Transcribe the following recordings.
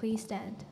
Please stand.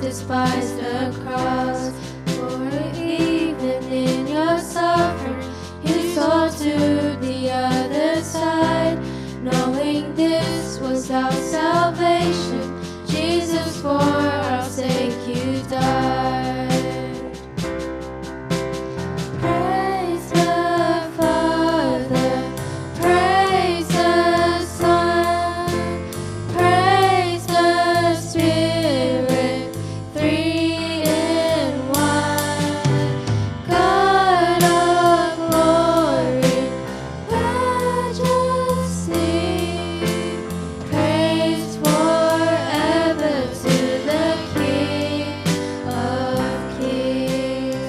Despise the cross, for even in your suffering, you saw to the other side. Knowing this was our salvation, Jesus, for our sake you died. Praise the Father, praise the Son, praise the Spirit, three in one, God of glory, majesty, praise forever to the King of Kings.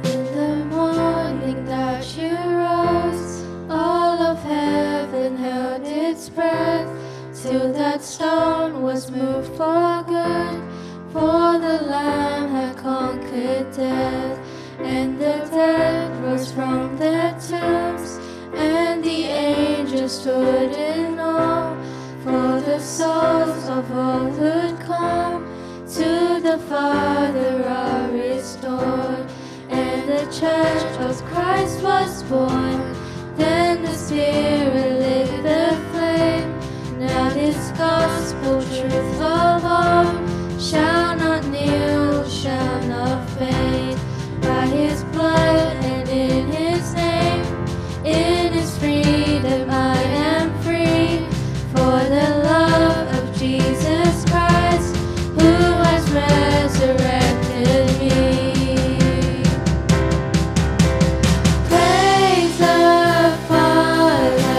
In the morning that you rose, all of heaven held its breath, till that stone was moved for good. For the Lamb had conquered death, and the dead rose from their tombs, and the angels stood in awe. For the souls of all who'd come to the Father are restored, and the church of Christ was born. Then the Spirit lit the flame. Now this gospel truth of all shall not kneel, shall not fade. By His blood and in His name, in His freedom I am free. For the love of Jesus Christ, who has resurrected me. Praise the Father,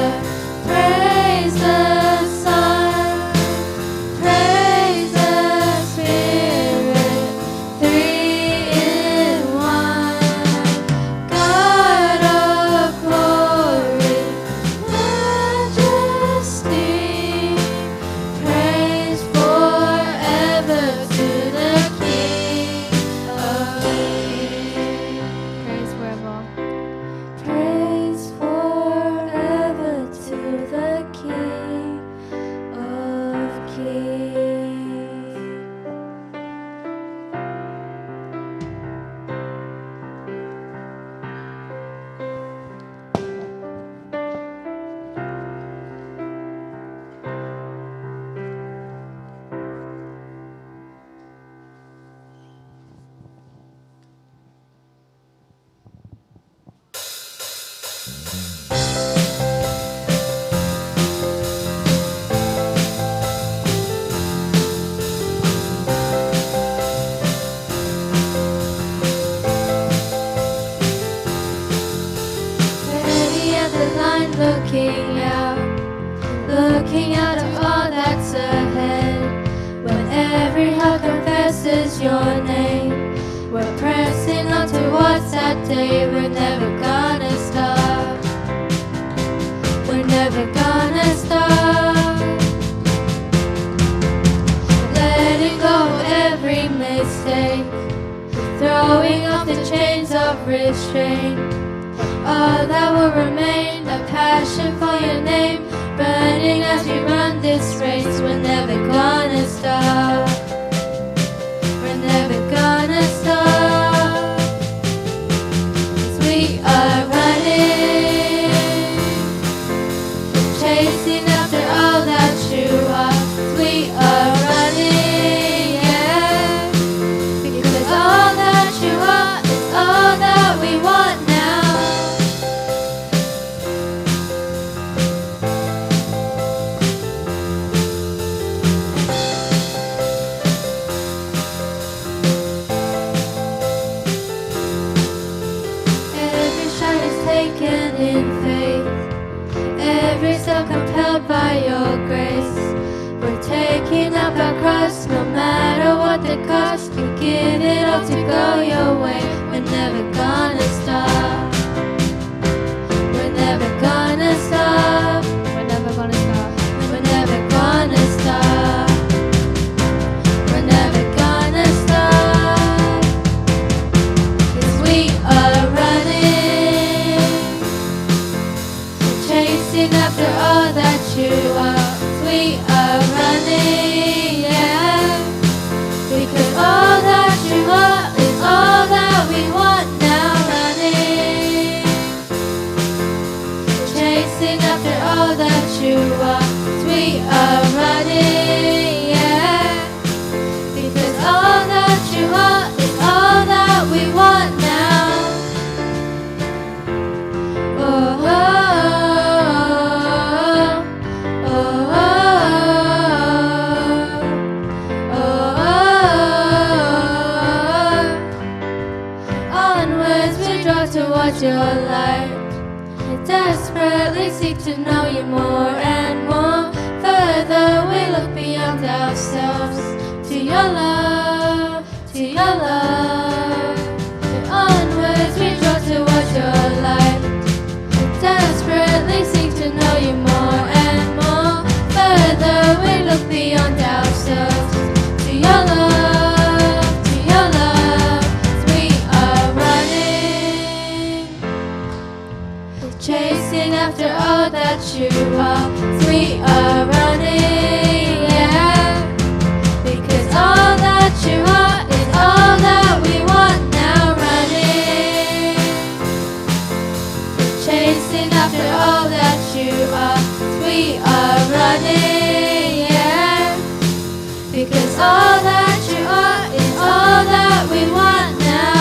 heart confesses your name. We're pressing on towards that day. We're never gonna stop. We're never gonna stop. Letting go every mistake, throwing off the chains of restraint. All that will remain, a passion for your name, burning as we run this race. We're never gonna stop. We're never gonna stop. 'Cause we are running, chasing after all that you are. 'Cause we are running, yeah. Because all that you are is all that we want now. Taken in faith, every step compelled by your grace. We're taking up our cross, no matter what the cost. We give it all to go your way. We're never gonna stop. We're never gonna stop. We're never gonna stop. We're never gonna stop. We're never gonna stop. 'Cause we are running, chasing after all that you are. We are running, yeah. Because all that you are is all that we want now. Running, chasing after all that you are. We are running, yeah. Because all that you are is all that we want now. Oh, oh. Towards your light, I desperately seek to know you more and more. Further we look beyond ourselves, to your love, to your love. And onwards we draw towards your light, I desperately seek to know you more and more. Further we look beyond ourselves, to your love, to your love. We are running, chasing after all that you are. We are running, yeah. Because all that you are is all that we want now. Running, chasing after all that you are. We are running, yeah. Because all that you are is all that we want now.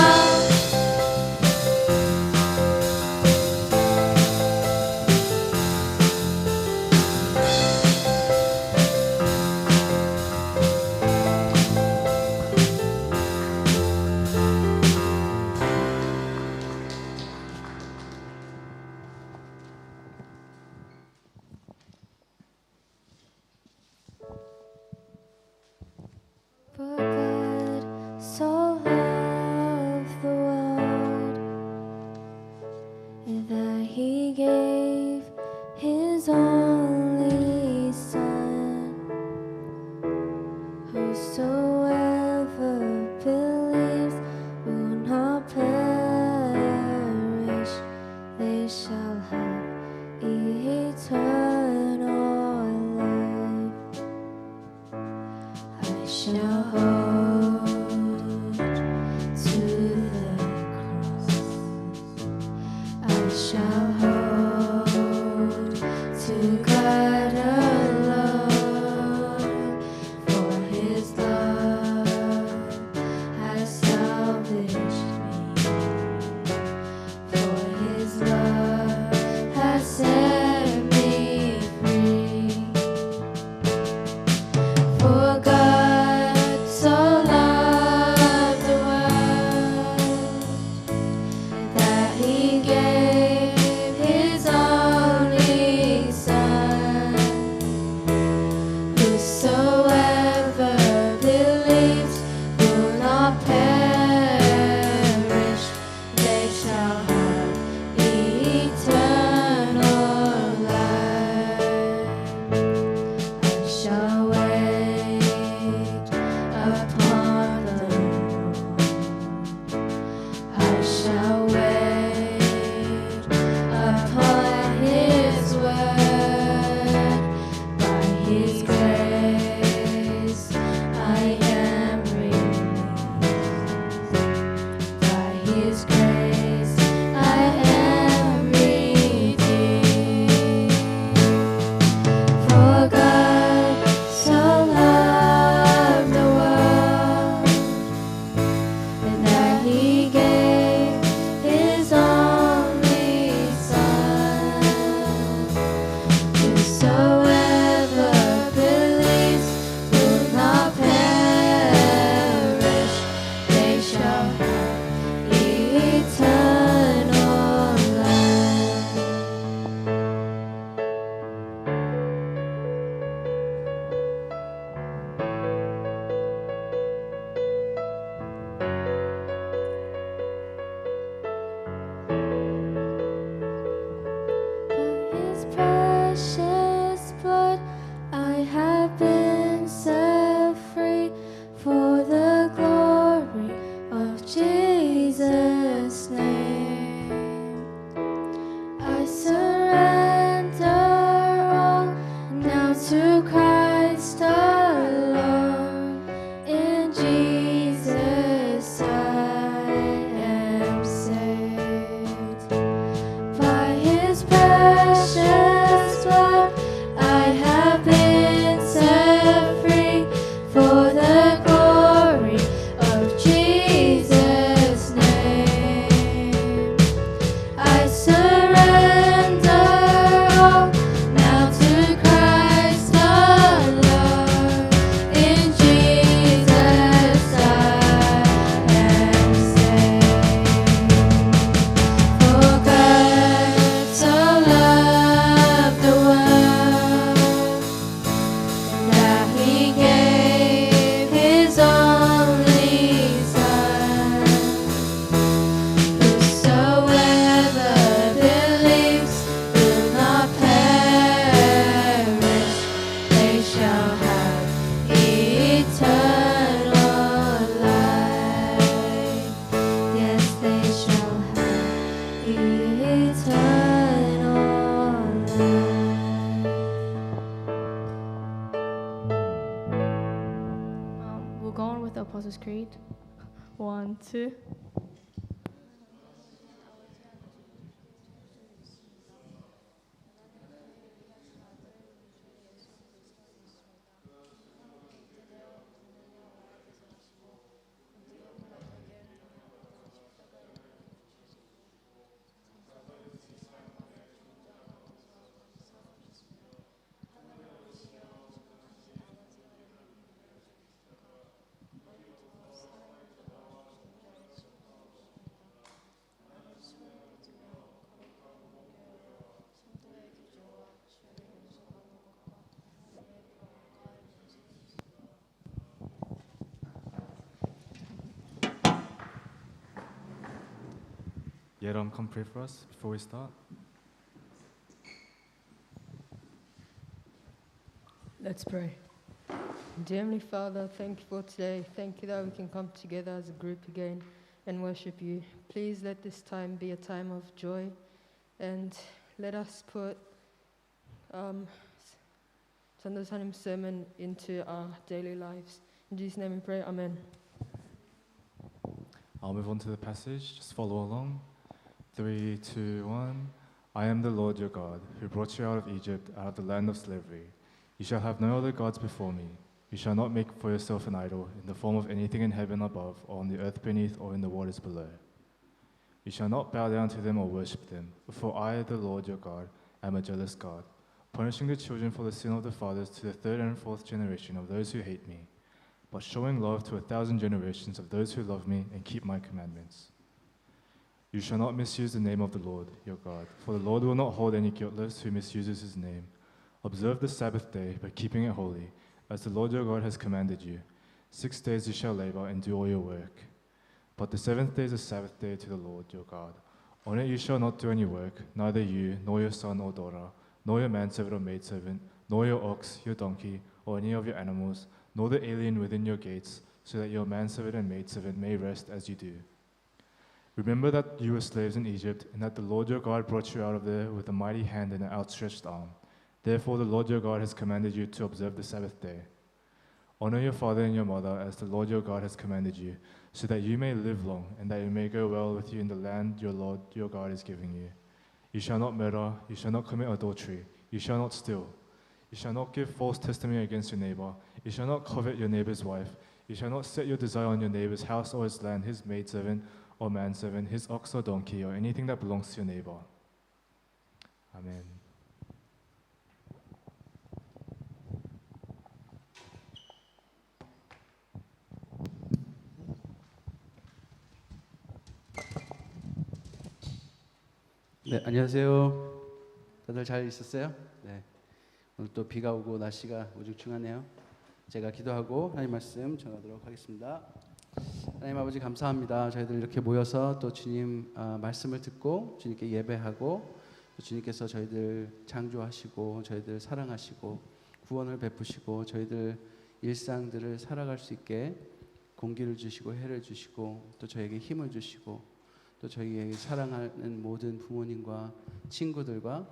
not perish, they shall have eternal life. I shall wait upon the Lord. I shall wait upon His word. By His grace I am released. By His grace I am redeemed. For God so loved the world, and that He gave His only Son. Whosoever believes will not perish, they shall have eternal life. By His precious blood I have been set free, for the glory of Jesus' name. I surrender all now to Christ alone. In Jesus I am saved. By His precious blood I have been set free, for the glory of Jesus' name. I surrender all now to Christ alone. In Jesus I am saved. For God so loved the world, that He gave His only Son. Whosoever believes will not perish, they shall have eternal life. Yes, they shall have eternal life. We'll go on with the Apostles' Creed. 1, 2. Yeram, come pray for us before we start. Let's pray. Dear Heavenly Father, thank you for today. Thank you that we can come together as a group again and worship you. Please let this time be a time of joy, and let us put Sunday sermon into our daily lives. In Jesus' name we pray, amen. I'll move on to the passage. Just follow along. 3, 2, 1. I am the Lord your God, who brought you out of Egypt, out of the land of slavery. You shall have no other gods before me. You shall not make for yourself an idol in the form of anything in heaven above, or on the earth beneath, or in the waters below. You shall not bow down to them or worship them, for I, the Lord your God, am a jealous God, punishing the children for the sin of the fathers to the third and fourth generation of those who hate me, but showing love to 1,000 generations of those who love me and keep my commandments. You shall not misuse the name of the Lord your God, for the Lord will not hold any guiltless who misuses his name. Observe the Sabbath day by keeping it holy, as the Lord your God has commanded you. 6 days you shall labor and do all your work. But the seventh day is a Sabbath day to the Lord your God. On it you shall not do any work, neither you, nor your son or daughter, nor your manservant or maidservant, nor your ox, your donkey, or any of your animals, nor the alien within your gates, so that your manservant and maidservant may rest as you do. Remember that you were slaves in Egypt, and that the Lord your God brought you out of there with a mighty hand and an outstretched arm. Therefore the Lord your God has commanded you to observe the Sabbath day. Honor your father and your mother as the Lord your God has commanded you, so that you may live long, and that it may go well with you in the land your Lord your God is giving you. You shall not murder, you shall not commit adultery, you shall not steal, you shall not give false testimony against your neighbor, you shall not covet your neighbor's wife, you shall not set your desire on your neighbor's house or his land, his maidservant or manservant, his ox or donkey, or anything that belongs to your neighbor. Amen. 네, 안녕하세요. 다들 잘 있었어요? 네. 오늘 또 비가 오고 날씨가 우중충하네요. 제가 기도하고 하나님 말씀 전하도록 하겠습니다. 하나님 아버지 감사합니다. 저희들 이렇게 모여서 또 주님 말씀을 듣고 주님께 예배하고 또 주님께서 저희들 창조하시고 저희들 사랑하시고 구원을 베푸시고 저희들 일상들을 살아갈 수 있게 공기를 주시고 해를 주시고 또 저에게 힘을 주시고 또 저희에게 사랑하는 모든 부모님과 친구들과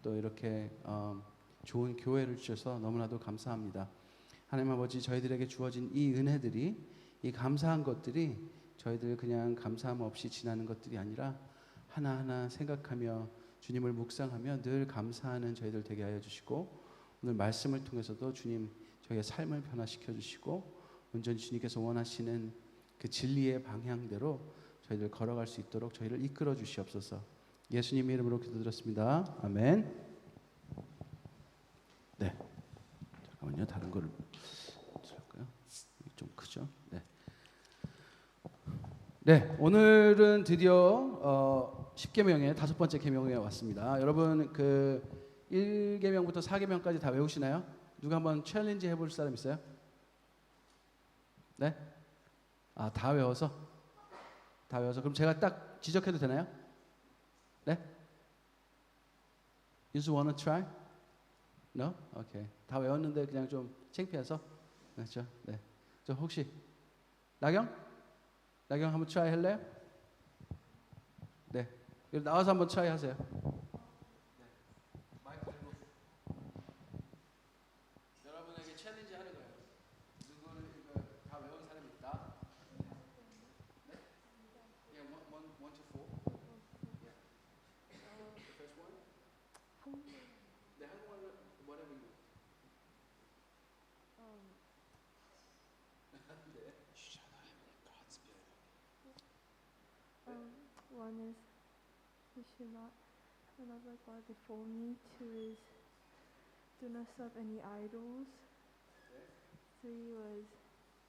또 이렇게 좋은 교회를 주셔서 너무나도 감사합니다. 하나님 아버지 저희들에게 주어진 이 은혜들이 이 감사한 것들이 저희들 그냥 감사함 없이 지나는 것들이 아니라 하나하나 생각하며 주님을 묵상하며 늘 감사하는 저희들 되게 하여 주시고 오늘 말씀을 통해서도 주님 저희의 삶을 변화시켜 주시고 온전히 주님께서 원하시는 그 진리의 방향대로 저희들 걸어갈 수 있도록 저희를 이끌어 주시옵소서. 예수님 이름으로 기도드렸습니다. 아멘. 네. 잠깐만요. 다른 거를 할까요? 좀 크죠? 네. 네. 오늘은 드디어 10계명의 다섯 번째 계명에 왔습니다. 여러분 그 1계명부터 4계명까지 다 외우시나요? 누가 한번 챌린지 해볼 사람 있어요? 네? 아, 다 외워서? 다 외워서 그럼 제가 딱 지적해도 되나요? 네? You just wanna try? No? Okay. 다 외웠는데 그냥 좀 창피해서? 그렇죠? 네. 저 혹시 나경? 나경 한번 try 할래요? 네. 나와서 한번 try 하세요. 네. 마이크 들고. 여러분에게 챌린지 하는 거예요. 누구를 이거 다 외운 사람이 있다? Yeah, one to four. Yeah. The first one. 네, 한국말로 whatever you. One is you should not have another God before me. Two is do not serve any idols. Three was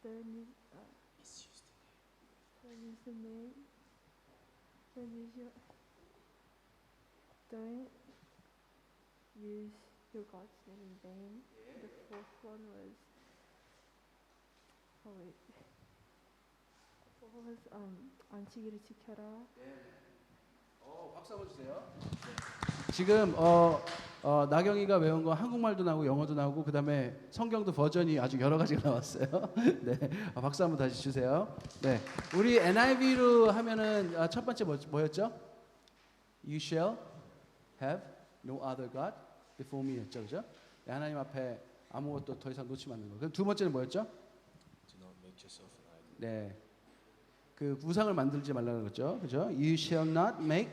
don't use the name. Don't use your God's name in vain. The fourth one was 안식일을 지켜라. 박수 한번 주세요. 지금 나경이가 외운 거 한국말도 나오고 영어도 나오고 그다음에 성경도 버전이 아주 여러 가지가 나왔어요. 네, 박수 한번 다시 주세요. 네, 우리 NIV로 하면은 첫 번째 뭐였죠? You shall have no other god before me였죠, 그죠? 네, 하나님 앞에 아무것도 더 이상 놓치면 안 되는 거. 그럼 두 번째는 뭐였죠? Do not make yourself an idol. 네, 그 우상을 만들지 말라는 거죠, 그죠? You shall not make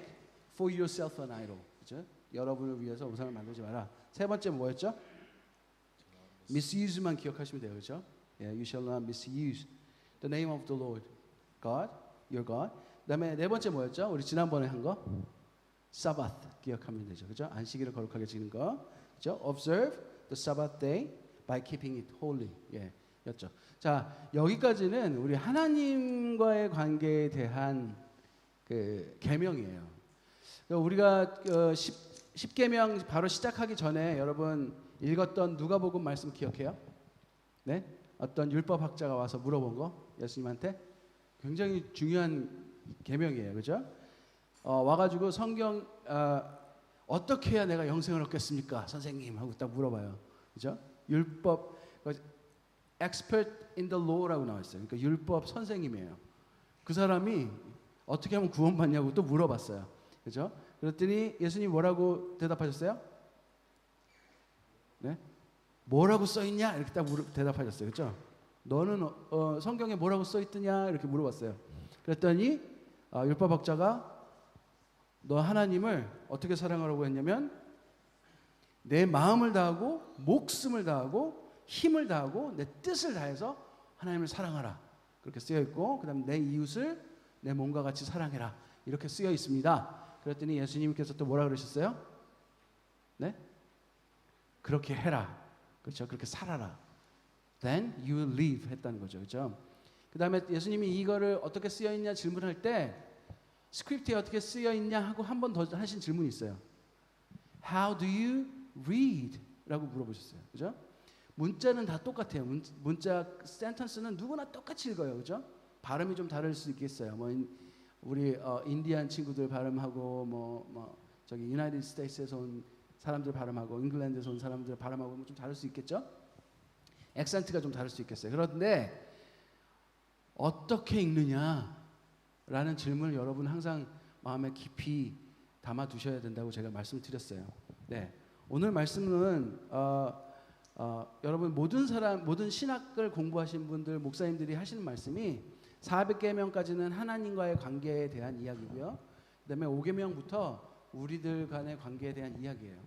for yourself an idol, 그죠? 여러분을 위해서 우상을 만들지 마라. 세 번째 뭐였죠? Misuse만 기억하시면 돼요, 그죠? Yeah, you shall not misuse the name of the Lord, God, your God. 그다음에 네 번째 뭐였죠? 우리 지난번에 한 거, Sabbath 기억하면 되죠, 그죠? 안식일을 거룩하게 지키는 거, 그죠? Observe the Sabbath day by keeping it holy, 예, 였죠. 자, 여기까지는 우리 하나님과의 관계에 대한 그 계명이에요. 우리가 10계명 바로 시작하기 전에 여러분 읽었던 누가복음 말씀 기억해요? 네? 어떤 율법학자가 와서 물어본 거 예수님한테 굉장히 중요한 계명이에요, 그죠? 와가지고 성경 어떻게 해야 내가 영생을 얻겠습니까, 선생님? 하고 딱 물어봐요, 그죠? 율법 expert in the law라고 나와 있어요. 그러니까 율법 선생님이에요. 그 사람이 어떻게 하면 구원받냐고 또 물어봤어요, 그죠? 그랬더니 예수님 뭐라고 대답하셨어요? 네? 뭐라고 써 있냐? 이렇게 딱 대답하셨어요, 그죠? 너는 성경에 뭐라고 써 있더냐? 이렇게 물어봤어요. 그랬더니 율법학자가 너 하나님을 어떻게 사랑하라고 했냐면 내 마음을 다하고 목숨을 다하고 힘을 다하고 내 뜻을 다해서 하나님을 사랑하라, 그렇게 쓰여 있고, 그 다음에 내 이웃을 내 몸과 같이 사랑해라, 이렇게 쓰여 있습니다. 그랬더니 예수님께서 또 뭐라 그러셨어요? 네? 그렇게 해라, 그렇죠? 그렇게 살아라. Then you will live 했다는 거죠, 그렇죠? 그 다음에 예수님이 이거를 어떻게 쓰여 있냐 질문할 때 스크립트에 어떻게 쓰여 있냐 하고 한 번 더 하신 질문이 있어요. How do you read? 라고 물어보셨어요, 그죠? 문자는 다 똑같아요. 문자 센텐스는 누구나 똑같이 읽어요, 그죠? 발음이 좀 다를 수 있겠어요. 뭐 우리 인디안 친구들 발음하고 저기 유나이티드 스테이트에서 온 사람들 발음하고 잉글랜드에서 온 사람들 발음하고 좀 다를 수 있겠죠? 액센트가 좀 다를 수 있겠어요. 그런데 어떻게 읽느냐라는 질문을 여러분 항상 마음에 깊이 담아 두셔야 된다고 제가 말씀드렸어요. 네, 오늘 말씀은 여러분 모든 신학을 공부하신 분들 목사님들이 하시는 말씀이 400계명까지는 하나님과의 관계에 대한 이야기고요. 그다음에 5계명부터 우리들 간의 관계에 대한 이야기예요.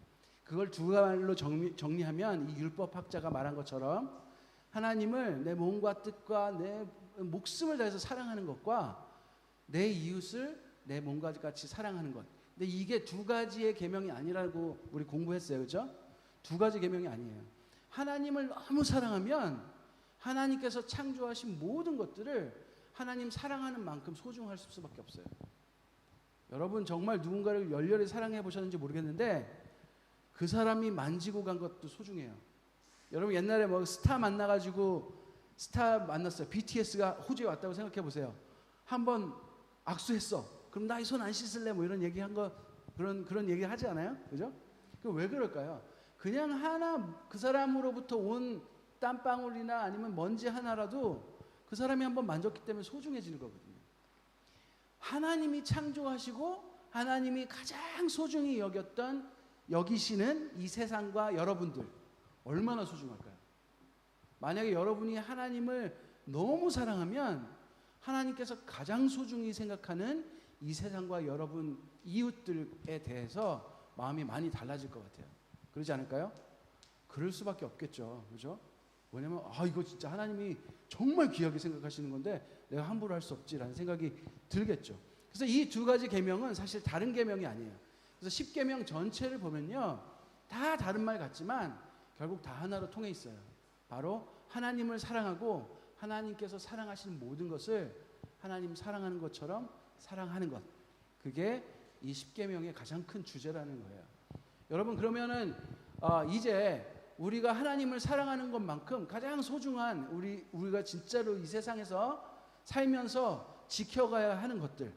그걸 두 말로 정리하면 이 율법학자가 말한 것처럼 하나님을 내 몸과 뜻과 내 목숨을 다해서 사랑하는 것과 내 이웃을 내 몸과 같이 사랑하는 것. 근데 이게 두 가지의 계명이 아니라고 우리 공부했어요, 그렇죠? 두 가지 계명이 아니에요. 하나님을 너무 사랑하면 하나님께서 창조하신 모든 것들을 하나님 사랑하는 만큼 소중할 수밖에 없어요. 여러분 정말 누군가를 열렬히 사랑해 보셨는지 모르겠는데 그 사람이 만지고 간 것도 소중해요. 여러분 옛날에 뭐 스타 만났어요. BTS가 호주에 왔다고 생각해 보세요. 한번 악수했어. 그럼 나 이 손 안 씻을래? 뭐 이런 얘기한 거 그런 얘기 하지 않아요? 그죠? 왜 그럴까요? 그냥 그 사람으로부터 온 땀방울이나 아니면 먼지 하나라도 그 사람이 한번 만졌기 때문에 소중해지는 거거든요. 하나님이 창조하시고 하나님이 가장 소중히 여기시는 이 세상과 여러분들 얼마나 소중할까요? 만약에 여러분이 하나님을 너무 사랑하면 하나님께서 가장 소중히 생각하는 이 세상과 여러분 이웃들에 대해서 마음이 많이 달라질 것 같아요. 그러지 않을까요? 그럴 수밖에 없겠죠, 그렇죠? 왜냐면 이거 진짜 하나님이 정말 귀하게 생각하시는 건데 내가 함부로 할 수 없지라는 생각이 들겠죠. 그래서 이 두 가지 계명은 사실 다른 계명이 아니에요. 그래서 10계명 전체를 보면요, 다 다른 말 같지만 결국 다 하나로 통해 있어요. 바로 하나님을 사랑하고 하나님께서 사랑하시는 모든 것을 하나님 사랑하는 것처럼 사랑하는 것. 그게 이 10계명의 가장 큰 주제라는 거예요. 여러분 그러면은 이제 우리가 하나님을 사랑하는 것만큼 가장 소중한 우리가 진짜로 이 세상에서 살면서 지켜가야 하는 것들,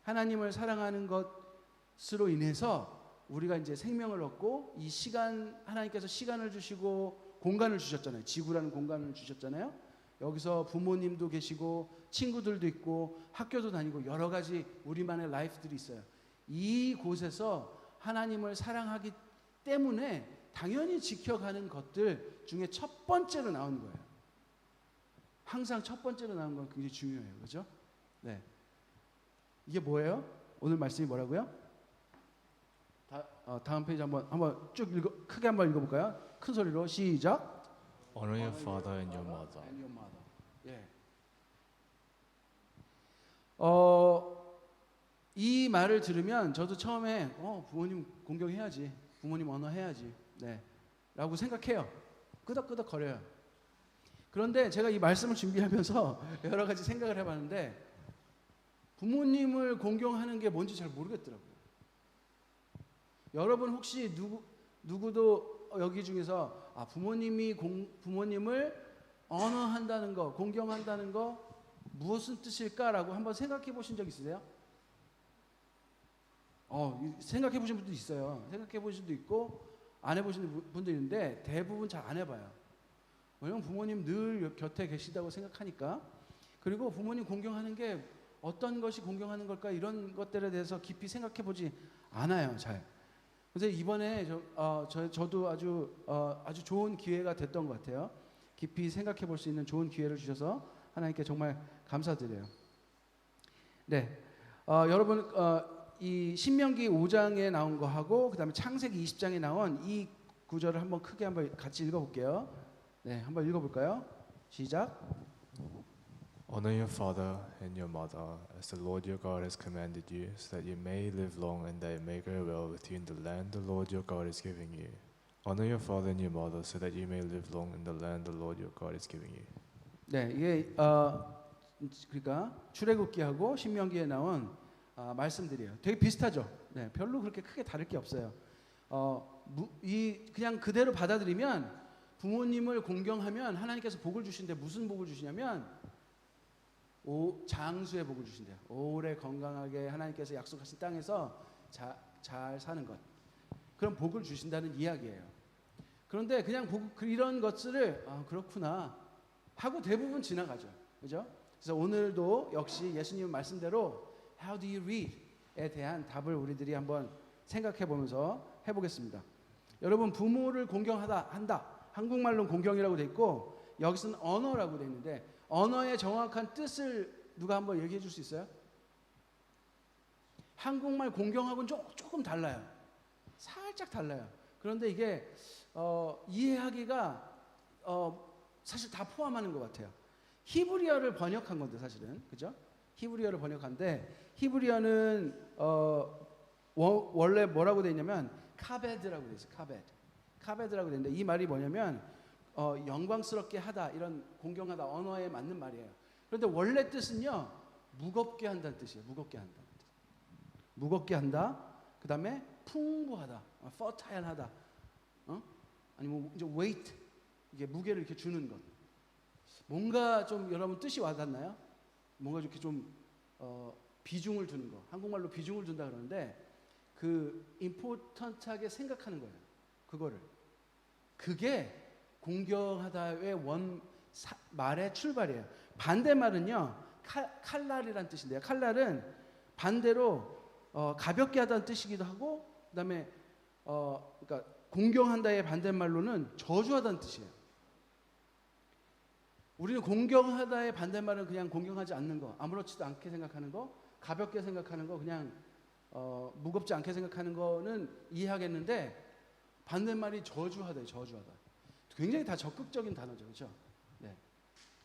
하나님을 사랑하는 것으로 인해서 우리가 이제 생명을 얻고 이 시간, 하나님께서 시간을 주시고 공간을 주셨잖아요. 지구라는 공간을 주셨잖아요. 여기서 부모님도 계시고 친구들도 있고 학교도 다니고 여러 가지 우리만의 라이프들이 있어요. 이 곳에서 하나님을 사랑하기 때문에 당연히 지켜가는 것들 중에 첫 번째로 나오는 거예요. 항상 첫 번째로 나오는 건 굉장히 중요해요. 그렇죠? 네. 이게 뭐예요? 오늘 말씀이 뭐라고요? 다음 페이지 한번 쭉 크게 한번 읽어볼까요? 큰 소리로 시작. Honor your father and your mother. 예. 이 말을 들으면 저도 처음에 부모님 공경해야지, 부모님 언어해야지, 네, 라고 생각해요. 끄덕끄덕 거려요. 그런데 제가 이 말씀을 준비하면서 여러 가지 생각을 해봤는데 부모님을 공경하는 게 뭔지 잘 모르겠더라고요. 여러분 혹시 누구도 여기 중에서 부모님을 언어한다는 거, 공경한다는 거 무엇은 뜻일까라고 한번 생각해 보신 적 있으세요? 생각해 보신 분도 있어요. 생각해 보신 분도 있고 안 해보신 분도 있는데 대부분 잘 안 해봐요. 왜냐면 부모님 늘 곁에 계시다고 생각하니까. 그리고 부모님 공경하는 게 어떤 것이 공경하는 걸까 이런 것들에 대해서 깊이 생각해 보지 않아요, 잘. 그래서 이번에 저도 아주 좋은 기회가 됐던 것 같아요. 깊이 생각해 볼 수 있는 좋은 기회를 주셔서 하나님께 정말 감사드려요. 네, 여러분 이 신명기 5장에 나온 거 하고 그다음에 창세기 20장에 나온 이 구절을 한번 크게 한번 같이 읽어볼게요. 네, 한번 읽어볼까요? 시작. Honor your father and your mother, as the Lord your God has commanded you, so that you may live long and that it may go well with you in the land the Lord your God is giving you. Honor your father and your mother, so that you may live long in the land the Lord your God is giving you. 네, 이게 그러니까 출애굽기하고 신명기에 나온 말씀들이에요. 되게 비슷하죠. 네, 별로 그렇게 크게 다를 게 없어요. 그냥 그대로 받아들이면 부모님을 공경하면 하나님께서 복을 주신데 무슨 복을 주시냐면 장수의 복을 주신대요. 오래 건강하게 하나님께서 약속하신 땅에서 잘 사는 것. 그런 복을 주신다는 이야기예요. 그런데 그냥 이런 것들을 그렇구나 하고 대부분 지나가죠. 그죠? 그래서 오늘도 역시 예수님 말씀대로 How do you read?에 대한 답을 우리들이 한번 생각해 보면서 해보겠습니다. 여러분 부모를 한다. 한국말로는 공경이라고 돼 있고 여기서는 언어라고 돼 있는데 언어의 정확한 뜻을 누가 한번 얘기해 줄 수 있어요? 한국말 공경하고는 조금 달라요. 살짝 달라요. 그런데 이게 이해하기가 사실 다 포함하는 것 같아요. 히브리어를 번역한 건데 사실은 그죠? 히브리어를 번역한데 히브리어는 원래 뭐라고 돼 있냐면 카베드라고 돼 있어요. 카베드라고 돼 있는데 이 말이 뭐냐면 영광스럽게 하다, 이런 공경하다, 언어에 맞는 말이에요. 그런데 원래 뜻은요 무겁게 한다는 뜻이에요. 무겁게 한다. 그 다음에 풍부하다, fertile하다, 아니면 이제 weight, 이게 무게를 이렇게 주는 것. 뭔가 좀 여러분 뜻이 와닿나요? 뭔가 이렇게 좀 비중을 두는 거. 한국말로 비중을 둔다 그러는데 그 important하게 생각하는 거예요. 그거를. 그게 공경하다의 말의 출발이에요. 반대말은요 칼날이란 뜻인데요. 칼날은 반대로 가볍게 하다는 뜻이기도 하고 그다음에 그러니까 공경한다의 반대말로는 저주하다는 뜻이에요. 우리는 공경하다의 반대말은 그냥 공경하지 않는 거, 아무렇지도 않게 생각하는 거, 가볍게 생각하는 거, 그냥 무겁지 않게 생각하는 거는 이해하겠는데 반대말이 저주하다. 굉장히 다 적극적인 단어죠. 그렇죠? 네.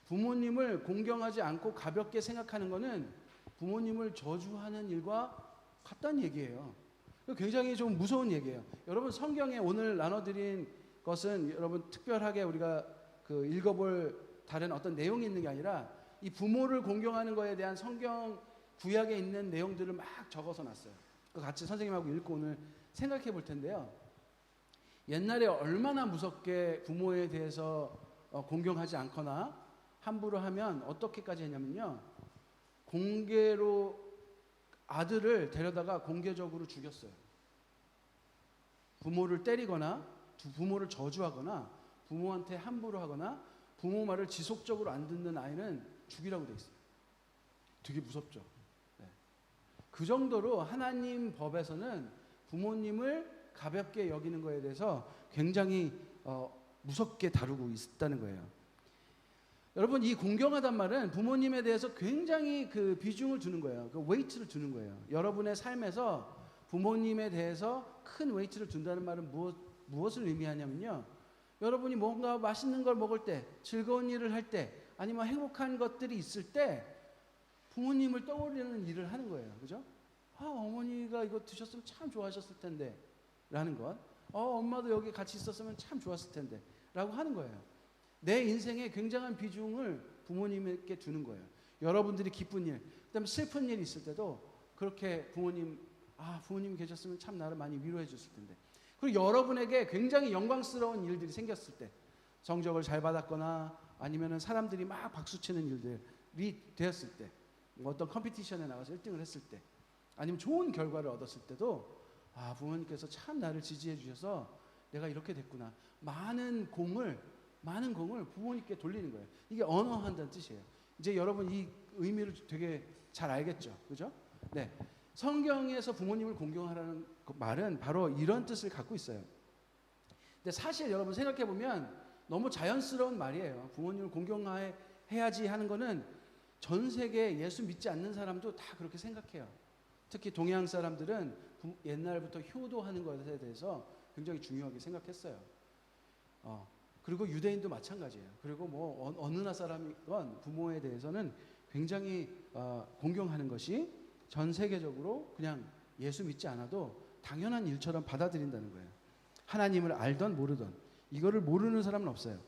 부모님을 공경하지 않고 가볍게 생각하는 거는 부모님을 저주하는 일과 같다는 얘기예요. 굉장히 좀 무서운 얘기예요. 여러분 성경에 오늘 나눠드린 것은 여러분 특별하게 우리가 읽어볼 다른 어떤 내용이 있는 게 아니라 이 부모를 공경하는 거에 대한 성경 구약에 있는 내용들을 막 적어서 놨어요. 같이 선생님하고 읽고 오늘 생각해 볼 텐데요. 옛날에 얼마나 무섭게 부모에 대해서 공경하지 않거나 함부로 하면 어떻게까지 했냐면요. 공개로 아들을 데려다가 공개적으로 죽였어요. 부모를 때리거나 부모를 저주하거나 부모한테 함부로 하거나 부모 말을 지속적으로 안 듣는 아이는 죽이라고 돼 있어요. 되게 무섭죠. 네. 그 정도로 하나님 법에서는 부모님을 가볍게 여기는 거에 대해서 굉장히 무섭게 다루고 있다는 거예요. 여러분 이 공경하단 말은 부모님에 대해서 굉장히 그 비중을 두는 거예요. 그 웨이트를 두는 거예요. 여러분의 삶에서 부모님에 대해서 큰 웨이트를 둔다는 말은 무엇을 의미하냐면요. 여러분이 뭔가 맛있는 걸 먹을 때, 즐거운 일을 할 때, 아니면 행복한 것들이 있을 때 부모님을 떠올리는 일을 하는 거예요. 그죠? 어머니가 이거 드셨으면 참 좋아하셨을 텐데 라는 것. 엄마도 여기 같이 있었으면 참 좋았을 텐데 라고 하는 거예요. 내 인생에 굉장한 비중을 부모님에게 두는 거예요. 여러분들이 기쁜 일, 그다음에 슬픈 일이 있을 때도 그렇게 부모님이 계셨으면 참 나를 많이 위로해 줬을 텐데. 그리고 여러분에게 굉장히 영광스러운 일들이 생겼을 때, 성적을 잘 받았거나 아니면은 사람들이 막 박수치는 일들이 되었을 때, 뭐 어떤 컴피티션에 나가서 1등을 했을 때, 아니면 좋은 결과를 얻었을 때도 부모님께서 참 나를 지지해 주셔서 내가 이렇게 됐구나. 많은 공을 부모님께 돌리는 거예요. 이게 언어한다는 뜻이에요. 이제 여러분 이 의미를 되게 잘 알겠죠, 그죠? 네, 성경에서 부모님을 공경하라는 말은 바로 이런 뜻을 갖고 있어요. 근데 사실 여러분 생각해 보면 너무 자연스러운 말이에요. 부모님을 공경해야지 하는 거는 전 세계 예수 믿지 않는 사람도 다 그렇게 생각해요. 특히 동양 사람들은 옛날부터 효도하는 것에 대해서 굉장히 중요하게 생각했어요. 그리고 유대인도 마찬가지예요. 그리고 뭐 어느 나라 사람이건 부모에 대해서는 굉장히 공경하는 것이 전 세계적으로 그냥 예수 믿지 않아도 당연한 일처럼 받아들인다는 거예요. 하나님을 알던 모르던 이거를 모르는 사람은 없어요.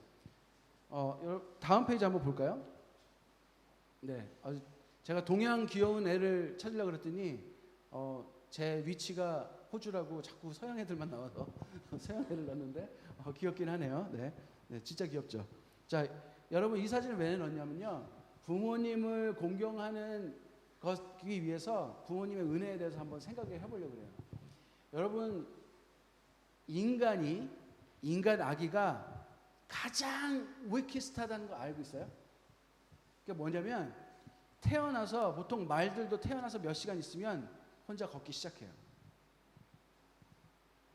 다음 페이지 한번 볼까요? 네, 제가 동양 귀여운 애를 찾으려고 그랬더니 제 위치가 호주라고 자꾸 서양 애들만 나와서 서양 애를 넣었는데 귀엽긴 하네요. 네, 진짜 귀엽죠. 자, 여러분 이 사진을 왜 넣었냐면요, 부모님을 공경하는 것기 위해서 부모님의 은혜에 대해서 한번 생각해 보려고 그래요. 여러분, 인간 아기가 가장 위키스트하다는 거 알고 있어요? 그게 뭐냐면 태어나서 보통 말들도 태어나서 몇 시간 있으면 혼자 걷기 시작해요.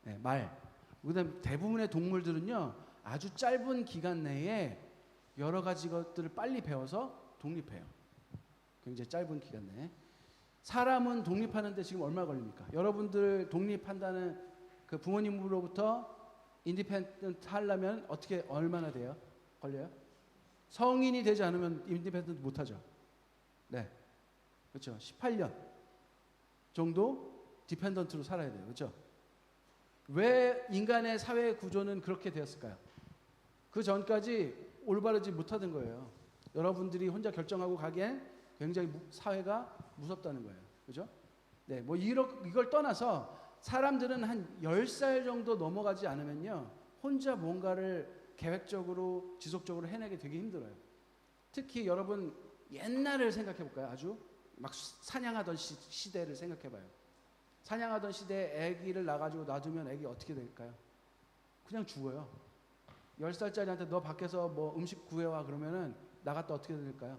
네, 말. 그다음 대부분의 동물들은요 아주 짧은 기간 내에 여러 가지 것들을 빨리 배워서 독립해요. 굉장히 짧은 기간 내에. 사람은 독립하는데 지금 얼마 걸립니까? 여러분들 독립한다는 그 부모님으로부터 인디펜던트 하려면 어떻게 얼마나 돼요? 걸려요? 성인이 되지 않으면 인디펜던트 못 하죠. 네. 그렇죠. 18년 정도 디펜던트로 살아야 돼요. 그렇죠? 왜 인간의 사회 구조는 그렇게 되었을까요? 그 전까지 올바르지 못하던 거예요. 여러분들이 혼자 결정하고 가기엔 굉장히 사회가 무섭다는 거예요. 그죠? 네, 뭐 이걸 떠나서 사람들은 한 10살 정도 넘어가지 않으면요 혼자 뭔가를 계획적으로 지속적으로 해내기 되게 힘들어요. 특히 여러분 옛날을 생각해 볼까요? 아주 막 사냥하던 시대를 생각해 봐요. 사냥하던 시대에 아기를 낳아가지고 놔두면 아기 어떻게 될까요? 그냥 죽어요. 10살짜리한테 너 밖에서 뭐 음식 구해와 그러면은 나갔다 어떻게 될까요?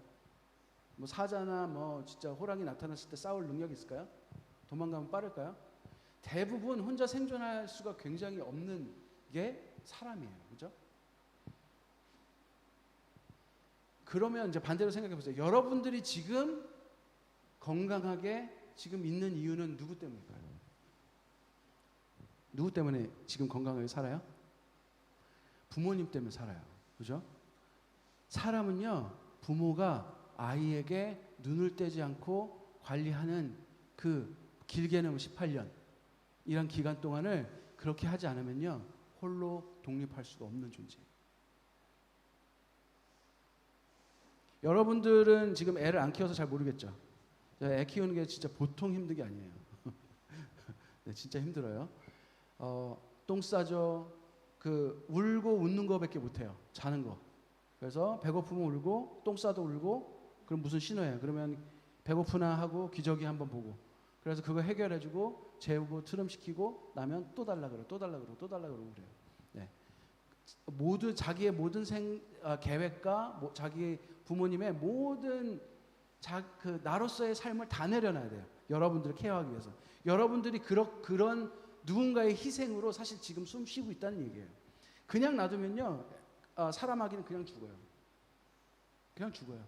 뭐 사자나 뭐 진짜 호랑이 나타났을 때 싸울 능력이 있을까요? 도망가면 빠를까요? 대부분 혼자 생존할 수가 굉장히 없는 게 사람이에요. 그죠? 그러면 이제 반대로 생각해 보세요. 여러분들이 지금 건강하게 지금 있는 이유는 누구 때문일까요? 누구 때문에 지금 건강하게 살아요? 부모님 때문에 살아요. 그죠? 사람은요, 부모가 아이에게 눈을 떼지 않고 관리하는 그 길게는 18년 이런 기간 동안을 그렇게 하지 않으면요, 홀로 독립할 수가 없는 존재예요. 여러분들은 지금 애를 안 키워서 잘 모르겠죠? 애 키우는 게 진짜 보통 힘든 게 아니에요. 네, 진짜 힘들어요. 똥 싸죠. 울고 웃는 거밖에 못해요. 자는 거. 그래서 배고프면 울고 똥 싸도 울고 그럼 무슨 신호예요? 그러면 배고프나 하고 기저귀 한번 보고 그래서 그거 해결해주고 재우고 트름시키고 나면 또 달라 그러고 또 달라 그러고 또 달라 그러고 그래요. 네. 자기의 모든 계획과 자기 부모님의 모든 나로서의 삶을 다 내려놔야 돼요. 여러분들을 케어하기 위해서. 여러분들이 그런 누군가의 희생으로 사실 지금 숨 쉬고 있다는 얘기예요. 그냥 놔두면요, 사람아기는 그냥 죽어요. 그냥 죽어요.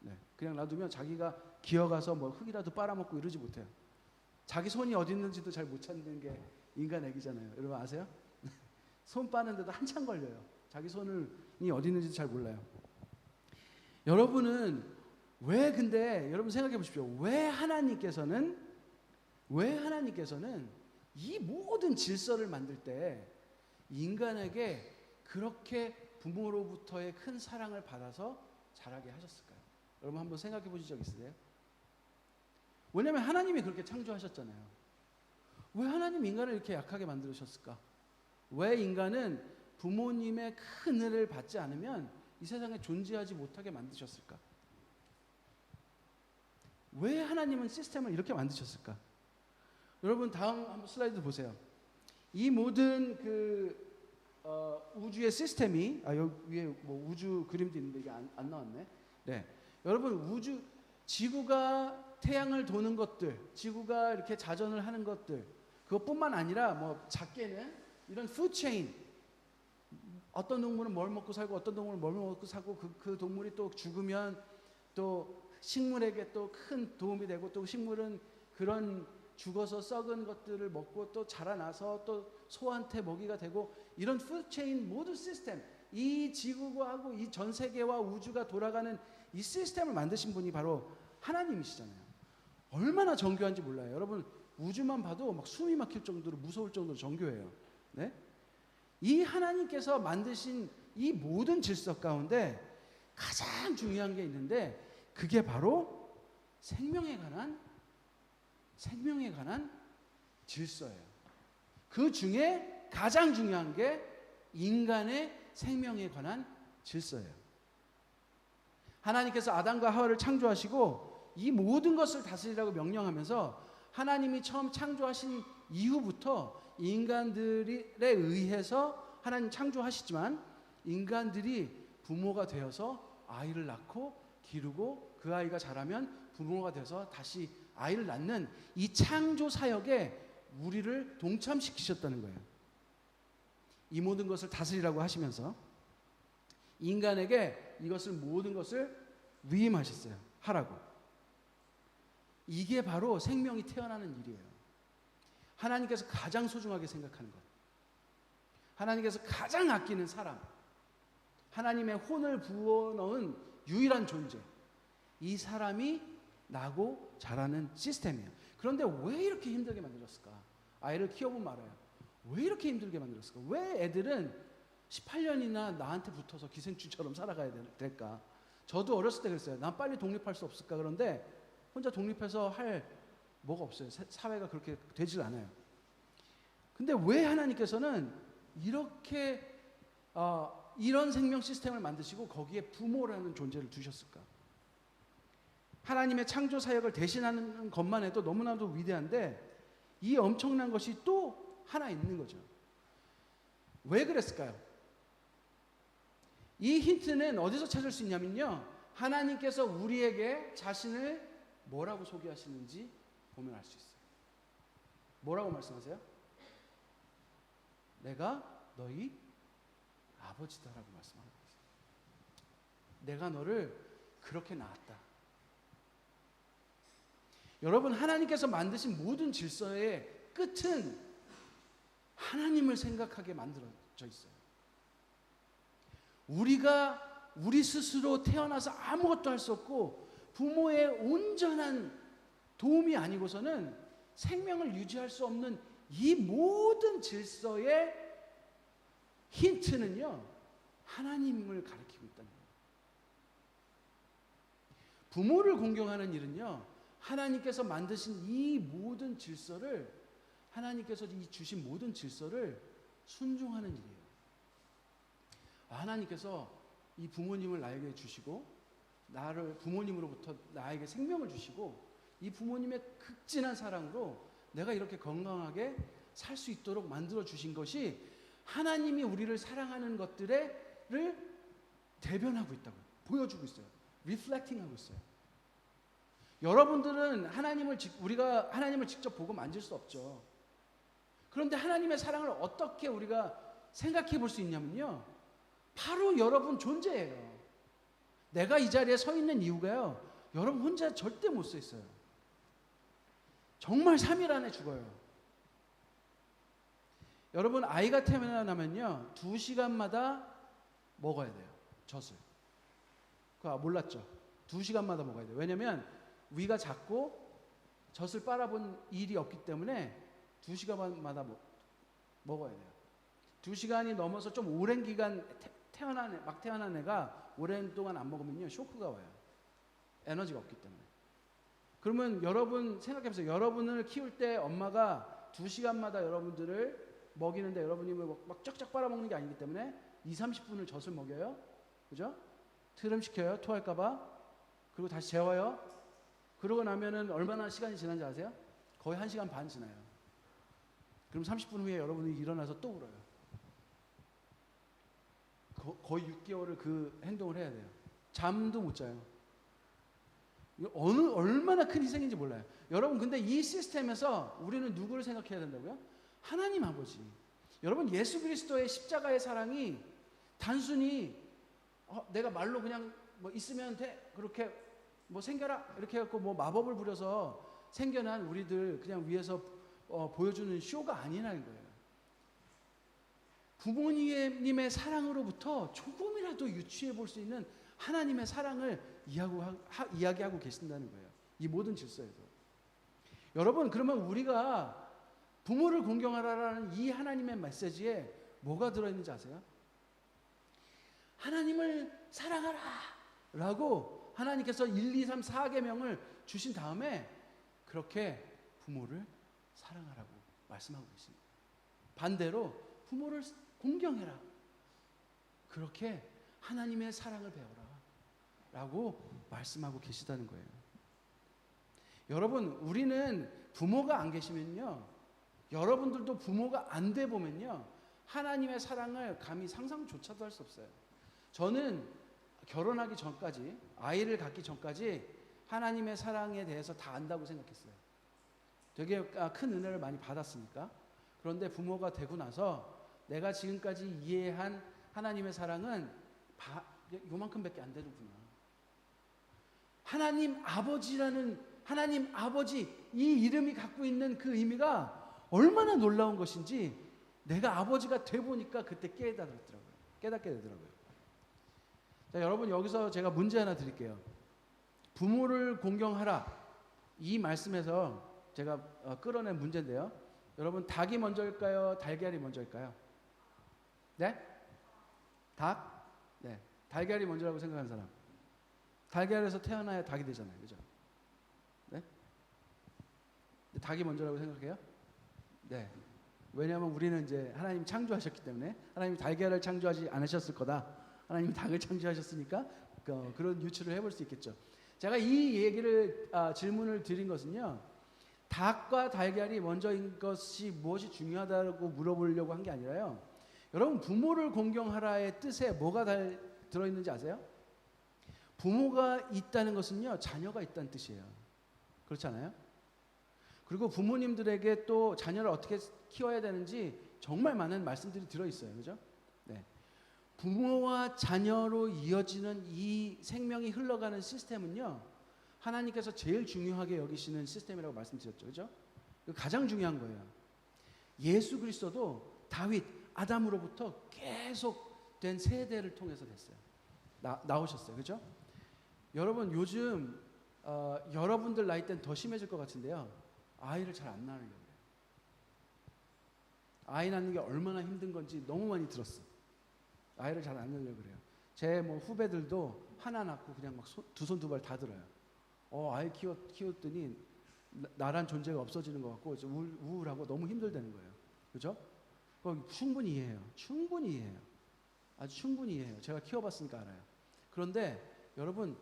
네. 그냥 놔두면 자기가 기어가서 뭐 흙이라도 빨아먹고 이러지 못해요. 자기 손이 어디 있는지도 잘 못 찾는 게 인간 애기잖아요. 여러분 아세요? 손 빠는데도 한참 걸려요. 자기 손이 어디 있는지도 잘 몰라요. 여러분은 근데 여러분 생각해 보십시오. 왜 하나님께서는 이 모든 질서를 만들 때 인간에게 그렇게 부모로부터의 큰 사랑을 받아서 자라게 하셨을까요? 여러분 한번 생각해 보신 적 있으세요? 왜냐하면 하나님이 그렇게 창조하셨잖아요. 왜 하나님 인간을 이렇게 약하게 만드셨을까? 왜 인간은 부모님의 큰 은혜를 받지 않으면 이 세상에 존재하지 못하게 만드셨을까? 왜 하나님은 시스템을 이렇게 만드셨을까? 여러분 다음 한번 슬라이드 보세요. 이 모든 우주의 시스템이 여기 위에 뭐 우주 그림도 있는데 이게 안 나왔네. 네, 여러분 지구가 태양을 도는 것들, 지구가 이렇게 자전을 하는 것들, 그것뿐만 아니라 뭐 작게는 이런 푸드체인, 어떤 동물은 뭘 먹고 살고 어떤 동물은 뭘 먹고 살고 그 동물이 또 죽으면 또 식물에게 또 큰 도움이 되고 또 식물은 그런 죽어서 썩은 것들을 먹고 또 자라나서 또 소한테 먹이가 되고 이런 푸드체인 모든 시스템, 이 지구하고 이 전 세계와 우주가 돌아가는 이 시스템을 만드신 분이 바로 하나님이시잖아요. 얼마나 정교한지 몰라요. 여러분 우주만 봐도 막 숨이 막힐 정도로 무서울 정도로 정교해요. 네? 이 하나님께서 만드신 이 모든 질서 가운데 가장 중요한 게 있는데 그게 바로 생명에 관한 질서예요. 그 중에 가장 중요한 게 인간의 생명에 관한 질서예요. 하나님께서 아담과 하와를 창조하시고 이 모든 것을 다스리라고 명령하면서 하나님이 처음 창조하신 이후부터 인간들에 의해서 하나님 창조하시지만 인간들이 부모가 되어서 아이를 낳고 기르고 그 아이가 자라면 부모가 돼서 다시 아이를 낳는 이 창조 사역에 우리를 동참시키셨다는 거예요. 이 모든 것을 다스리라고 하시면서 인간에게 이것을 모든 것을 위임하셨어요. 하라고. 이게 바로 생명이 태어나는 일이에요. 하나님께서 가장 소중하게 생각하는 것, 하나님께서 가장 아끼는 사람, 하나님의 혼을 부어넣은 유일한 존재, 이 사람이 나고 자라는 시스템이에요. 그런데 왜 이렇게 힘들게 만들었을까? 아이를 키워보면 알아요. 왜 이렇게 힘들게 만들었을까? 왜 애들은 18년이나 나한테 붙어서 기생충처럼 살아가야 될까? 저도 어렸을 때 그랬어요. 난 빨리 독립할 수 없을까? 그런데 혼자 독립해서 할 뭐가 없어요. 사회가 그렇게 되질 않아요. 근데 왜 하나님께서는 이렇게 이런 생명 시스템을 만드시고 거기에 부모라는 존재를 두셨을까? 하나님의 창조 사역을 대신하는 것만 해도 너무나도 위대한데 이 엄청난 것이 또 하나 있는 거죠. 왜 그랬을까요? 이 힌트는 어디서 찾을 수 있냐면요, 하나님께서 우리에게 자신을 뭐라고 소개하시는지 보면 알 수 있어요. 뭐라고 말씀하세요? 내가 너희 아버지다라고 말씀하는 거예요. 내가 너를 그렇게 낳았다. 여러분, 하나님께서 만드신 모든 질서의 끝은 하나님을 생각하게 만들어져 있어요. 우리가 우리 스스로 태어나서 아무것도 할 수 없고 부모의 온전한 도움이 아니고서는 생명을 유지할 수 없는 이 모든 질서의 힌트는요, 하나님을 가리키고 있다는 거예요. 부모를 공경하는 일은요, 하나님께서 만드신 이 모든 질서를, 하나님께서 이 주신 모든 질서를 순종하는 일이에요. 하나님께서 이 부모님을 나에게 주시고 나를 부모님으로부터 나에게 생명을 주시고 이 부모님의 극진한 사랑으로 내가 이렇게 건강하게 살 수 있도록 만들어 주신 것이 하나님이 우리를 사랑하는 것들을 대변하고 있다고 보여주고 있어요. 리플렉팅하고 있어요. 여러분들은 우리가 하나님을 직접 보고 만질 수 없죠. 그런데 하나님의 사랑을 어떻게 우리가 생각해 볼 수 있냐면요, 바로 여러분 존재예요. 내가 이 자리에 서 있는 이유가요, 여러분 혼자 절대 못 서 있어요. 정말 3일 안에 죽어요. 여러분, 아이가 태어나면요 2시간마다 먹어야 돼요. 젖을. 그거 몰랐죠? 2시간마다 먹어야 돼요. 왜냐면 위가 작고 젖을 빨아본 일이 없기 때문에 2시간마다 먹어야 돼요. 2시간이 넘어서 좀 오랜 기간 막 태어난 애가 오랜 동안 안 먹으면요 쇼크가 와요. 에너지가 없기 때문에. 그러면 여러분 생각해보세요. 여러분을 키울 때 엄마가 2시간마다 여러분들을 먹이는데 여러분이 막 쫙쫙 빨아먹는 게 아니기 때문에 20-30분을 젖을 먹여요. 그죠? 트림시켜요. 토할까봐. 그리고 다시 재워요. 그러고 나면은 얼마나 시간이 지난지 아세요? 거의 1시간 반 지나요. 그럼 30분 후에 여러분이 일어나서 또 울어요. 거의 6개월을 그 행동을 해야 돼요. 잠도 못 자요. 얼마나 큰 희생인지 몰라요. 여러분, 근데 이 시스템에서 우리는 누구를 생각해야 된다고요? 하나님 아버지. 여러분, 예수 그리스도의 십자가의 사랑이 단순히 내가 말로 그냥 뭐 있으면 돼, 그렇게 뭐 생겨라 이렇게 해갖고 뭐 마법을 부려서 생겨난 우리들 그냥 위에서 보여주는 쇼가 아니라는 거예요. 부모님의 사랑으로부터 조금이라도 유추해 볼 수 있는 하나님의 사랑을 이야기하고 계신다는 거예요. 이 모든 질서에서. 여러분, 그러면 우리가 부모를 공경하라라는 이 하나님의 메시지에 뭐가 들어있는지 아세요? 하나님을 사랑하라 라고 하나님께서 1, 2, 3, 4계명을 주신 다음에 그렇게 부모를 사랑하라고 말씀하고 계십니다. 반대로 부모를 공경해라. 그렇게 하나님의 사랑을 배워라 라고 말씀하고 계시다는 거예요. 여러분, 우리는 부모가 안 계시면요, 여러분들도 부모가 안 돼 보면요, 하나님의 사랑을 감히 상상조차도 할 수 없어요. 저는 결혼하기 전까지, 아이를 갖기 전까지 하나님의 사랑에 대해서 다 안다고 생각했어요. 되게 큰 은혜를 많이 받았으니까. 그런데 부모가 되고 나서 내가 지금까지 이해한 하나님의 사랑은 요만큼밖에 안 되는구나. 하나님 아버지라는, 하나님 아버지, 이 이름이 갖고 있는 그 의미가 얼마나 놀라운 것인지 내가 아버지가 돼 보니까 그때 깨닫게 되더라고요. 자, 여러분, 여기서 제가 문제 하나 드릴게요. 부모를 공경하라, 이 말씀에서 제가 끌어낸 문제인데요. 여러분, 닭이 먼저일까요? 달걀이 먼저일까요? 네? 닭? 네. 달걀이 먼저라고 생각하는 사람. 달걀에서 태어나야 닭이 되잖아요. 그죠? 네? 닭이 먼저라고 생각해요? 네. 왜냐하면 우리는 이제 하나님 창조하셨기 때문에, 하나님이 달걀을 창조하지 않으셨을 거다. 하나님이 닭을 창조하셨으니까 그런 유추를 해볼 수 있겠죠. 제가 이 얘기를 질문을 드린 것은요, 닭과 달걀이 먼저인 것이 무엇이 중요하다고 물어보려고 한 게 아니라요, 여러분, 부모를 공경하라의 뜻에 뭐가 들어있는지 아세요? 부모가 있다는 것은요, 자녀가 있다는 뜻이에요. 그렇지 않아요? 그리고 부모님들에게 또 자녀를 어떻게 키워야 되는지 정말 많은 말씀들이 들어있어요. 그죠? 네. 부모와 자녀로 이어지는 이 생명이 흘러가는 시스템은요, 하나님께서 제일 중요하게 여기시는 시스템이라고 말씀드렸죠. 그죠? 가장 중요한 거예요. 예수 그리스도도 다윗, 아담으로부터 계속 된 세대를 통해서 됐어요. 나오셨어요. 그죠? 여러분, 요즘 여러분들 나이 때는 더 심해질 것 같은데요, 아이를 잘 안 낳으려고 해요. 아이 낳는 게 얼마나 힘든 건지 너무 많이 들었어. 아이를 잘 안 낳으려고 그래요. 제 뭐 후배들도 하나 낳고 그냥 막 두 손 두 발 다 들어요. 아이 키웠더니 나란 존재가 없어지는 것 같고 우울하고 너무 힘들다는 거예요. 그죠? 충분히 이해해요. 충분히 이해해요. 아주 충분히 이해해요. 제가 키워봤으니까 알아요. 그런데 여러분,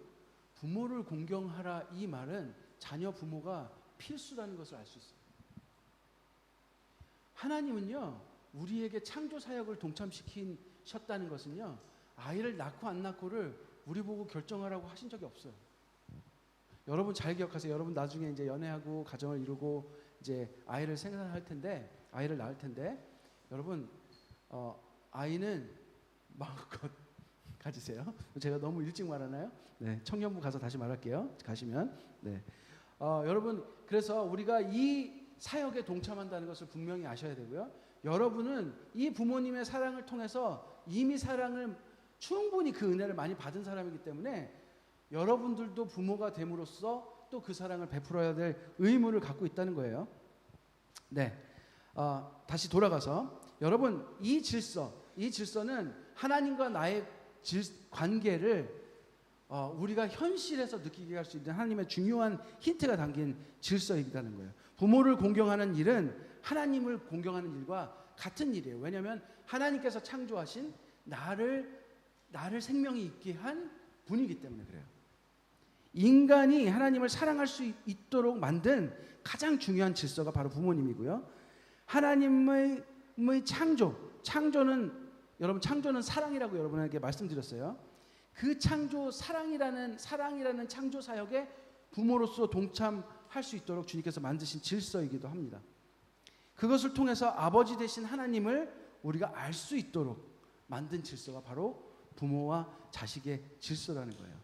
부모를 공경하라, 이 말은 자녀 부모가 필수라는 것을 알 수 있어요. 하나님은요, 우리에게 창조 사역을 동참시키셨다는 것은요, 아이를 낳고 안 낳고를 우리 보고 결정하라고 하신 적이 없어요. 여러분 잘 기억하세요. 여러분 나중에 이제 연애하고 가정을 이루고 이제 아이를 생산할 텐데, 아이를 낳을 텐데, 여러분 아이는 마음껏 가지세요. 제가 너무 일찍 말하나요? 네, 청년부 가서 다시 말할게요. 가시면. 네. 여러분, 그래서 우리가 이 사역에 동참한다는 것을 분명히 아셔야 되고요. 여러분은 이 부모님의 사랑을 통해서 이미 사랑을 충분히 그 은혜를 많이 받은 사람이기 때문에 여러분들도 부모가 됨으로써 또 그 사랑을 베풀어야 될 의무를 갖고 있다는 거예요. 네. 다시 돌아가서 여러분, 이 질서는 하나님과 나의 관계를 우리가 현실에서 느끼게 할 수 있는 하나님의 중요한 힌트가 담긴 질서이라는 거예요. 부모를 공경하는 일은 하나님을 공경하는 일과 같은 일이에요. 왜냐하면 하나님께서 창조하신 나를 나를 생명이 있게 한 분이기 때문에 그래요. 인간이 하나님을 사랑할 수 있도록 만든 가장 중요한 질서가 바로 부모님이고요. 하나님의 창조는 여러분 창조는 사랑이라고 여러분에게 말씀드렸어요. 그 창조 사랑이라는 창조 사역에 부모로서 동참할 수 있도록 주님께서 만드신 질서이기도 합니다. 그것을 통해서 아버지 되신 하나님을 우리가 알 수 있도록 만든 질서가 바로 부모와 자식의 질서라는 거예요.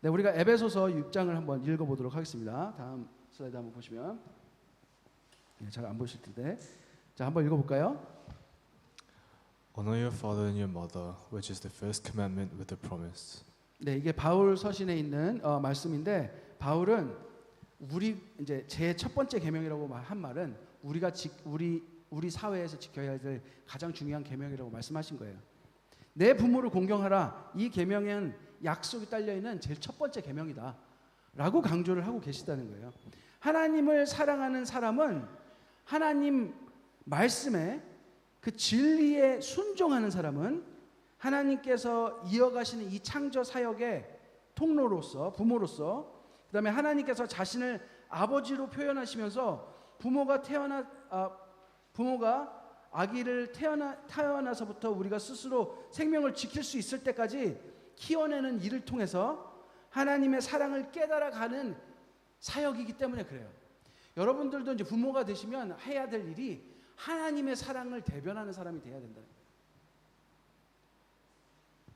네, 우리가 에베소서 6장을 한번 읽어보도록 하겠습니다. 다음 슬라이드 한번 보시면 잘 안 보실 텐데, 자 한번 읽어볼까요? Honor your father and your mother, which is the first commandment with a promise. 네, 이게 바울 서신에 있는 말씀인데 바울은 이제 제 첫 번째 계명이라고 한 말은 우리 사회에서 지켜야 될 가장 중요한 계명이라고 말씀하신 거예요. 내 부모를 공경하라. 이 계명은 약속이 딸려 있는 제일 첫 번째 계명이다라고 강조를 하고 계시다는 거예요. 하나님을 사랑하는 사람은 하나님 말씀에 그 진리에 순종하는 사람은 하나님께서 이어가시는 이 창조 사역의 통로로서 부모로서 그다음에 하나님께서 자신을 아버지로 표현하시면서 부모가 아기를 태어나서부터 우리가 스스로 생명을 지킬 수 있을 때까지 키워내는 일을 통해서 하나님의 사랑을 깨달아가는 사역이기 때문에 그래요. 여러분들도 이제 부모가 되시면 해야 될 일이 하나님의 사랑을 대변하는 사람이 돼야 된다.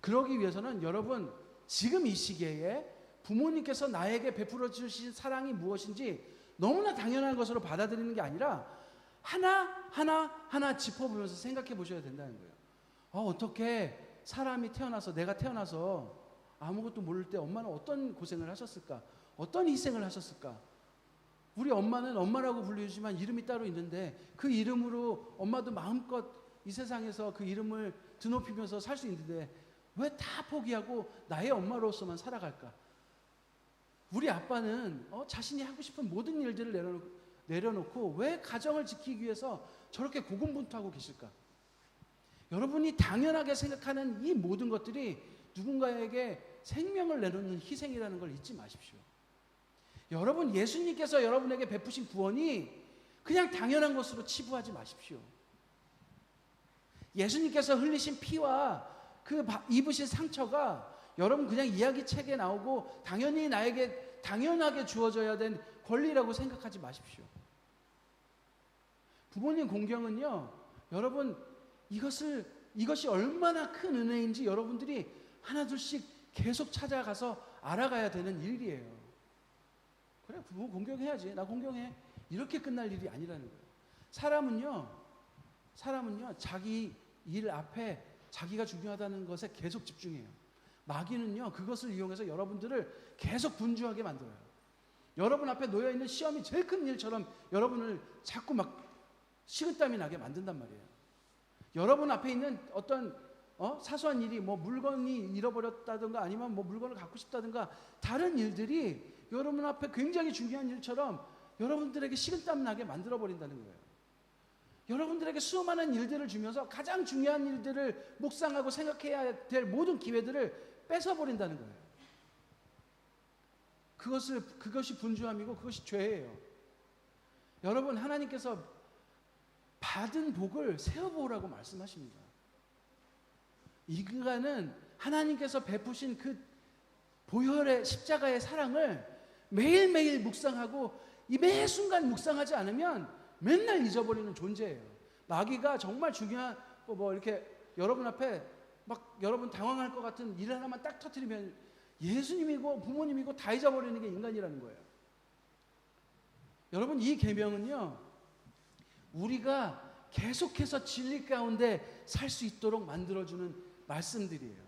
그러기 위해서는 여러분 지금 이 시기에 부모님께서 나에게 베풀어 주신 사랑이 무엇인지 너무나 당연한 것으로 받아들이는 게 아니라 하나 짚어보면서 생각해 보셔야 된다는 거예요. 어떻게 내가 태어나서 아무것도 모를 때 엄마는 어떤 고생을 하셨을까? 어떤 희생을 하셨을까? 우리 엄마는 엄마라고 불리지만 이름이 따로 있는데 그 이름으로 엄마도 마음껏 이 세상에서 그 이름을 드높이면서 살 수 있는데 왜 다 포기하고 나의 엄마로서만 살아갈까? 우리 아빠는 자신이 하고 싶은 모든 일들을 내려놓고 왜 가정을 지키기 위해서 저렇게 고군분투하고 계실까? 여러분이 당연하게 생각하는 이 모든 것들이 누군가에게 생명을 내놓는 희생이라는 걸 잊지 마십시오. 여러분 예수님께서 여러분에게 베푸신 구원이 그냥 당연한 것으로 치부하지 마십시오. 예수님께서 흘리신 피와 그 입으신 상처가 여러분 그냥 이야기책에 나오고 당연히 나에게 당연하게 주어져야 된 권리라고 생각하지 마십시오. 부모님 공경은요, 여러분 이것이 얼마나 큰 은혜인지 여러분들이 하나둘씩 계속 찾아가서 알아가야 되는 일이에요. 그래, 부모 공경해야지. 나 공경해. 이렇게 끝날 일이 아니라는 거예요. 사람은요 자기 일 앞에 자기가 중요하다는 것에 계속 집중해요. 마귀는요 그것을 이용해서 여러분들을 계속 분주하게 만들어요. 여러분 앞에 놓여있는 시험이 제일 큰 일처럼 여러분을 자꾸 막 식은땀이 나게 만든단 말이에요. 여러분 앞에 있는 어떤 사소한 일이 뭐 물건이 잃어버렸다든가 아니면 뭐 물건을 갖고 싶다든가 다른 일들이 여러분 앞에 굉장히 중요한 일처럼 여러분들에게 식은땀 나게 만들어버린다는 거예요. 여러분들에게 수많은 일들을 주면서 가장 중요한 일들을 묵상하고 생각해야 될 모든 기회들을 뺏어버린다는 거예요. 그것이 분주함이고 그것이 죄예요. 여러분 하나님께서 받은 복을 세어보라고 말씀하십니다. 인간은 하나님께서 베푸신 그 보혈의 십자가의 사랑을 매일매일 묵상하고 이 매 순간 묵상하지 않으면 맨날 잊어버리는 존재예요. 마귀가 정말 중요한 이렇게 여러분 앞에 막 여러분 당황할 것 같은 일 하나만 딱 터뜨리면 예수님이고 부모님이고 다 잊어버리는 게 인간이라는 거예요. 여러분 이 계명은요 우리가 계속해서 진리 가운데 살 수 있도록 만들어주는 말씀들이에요.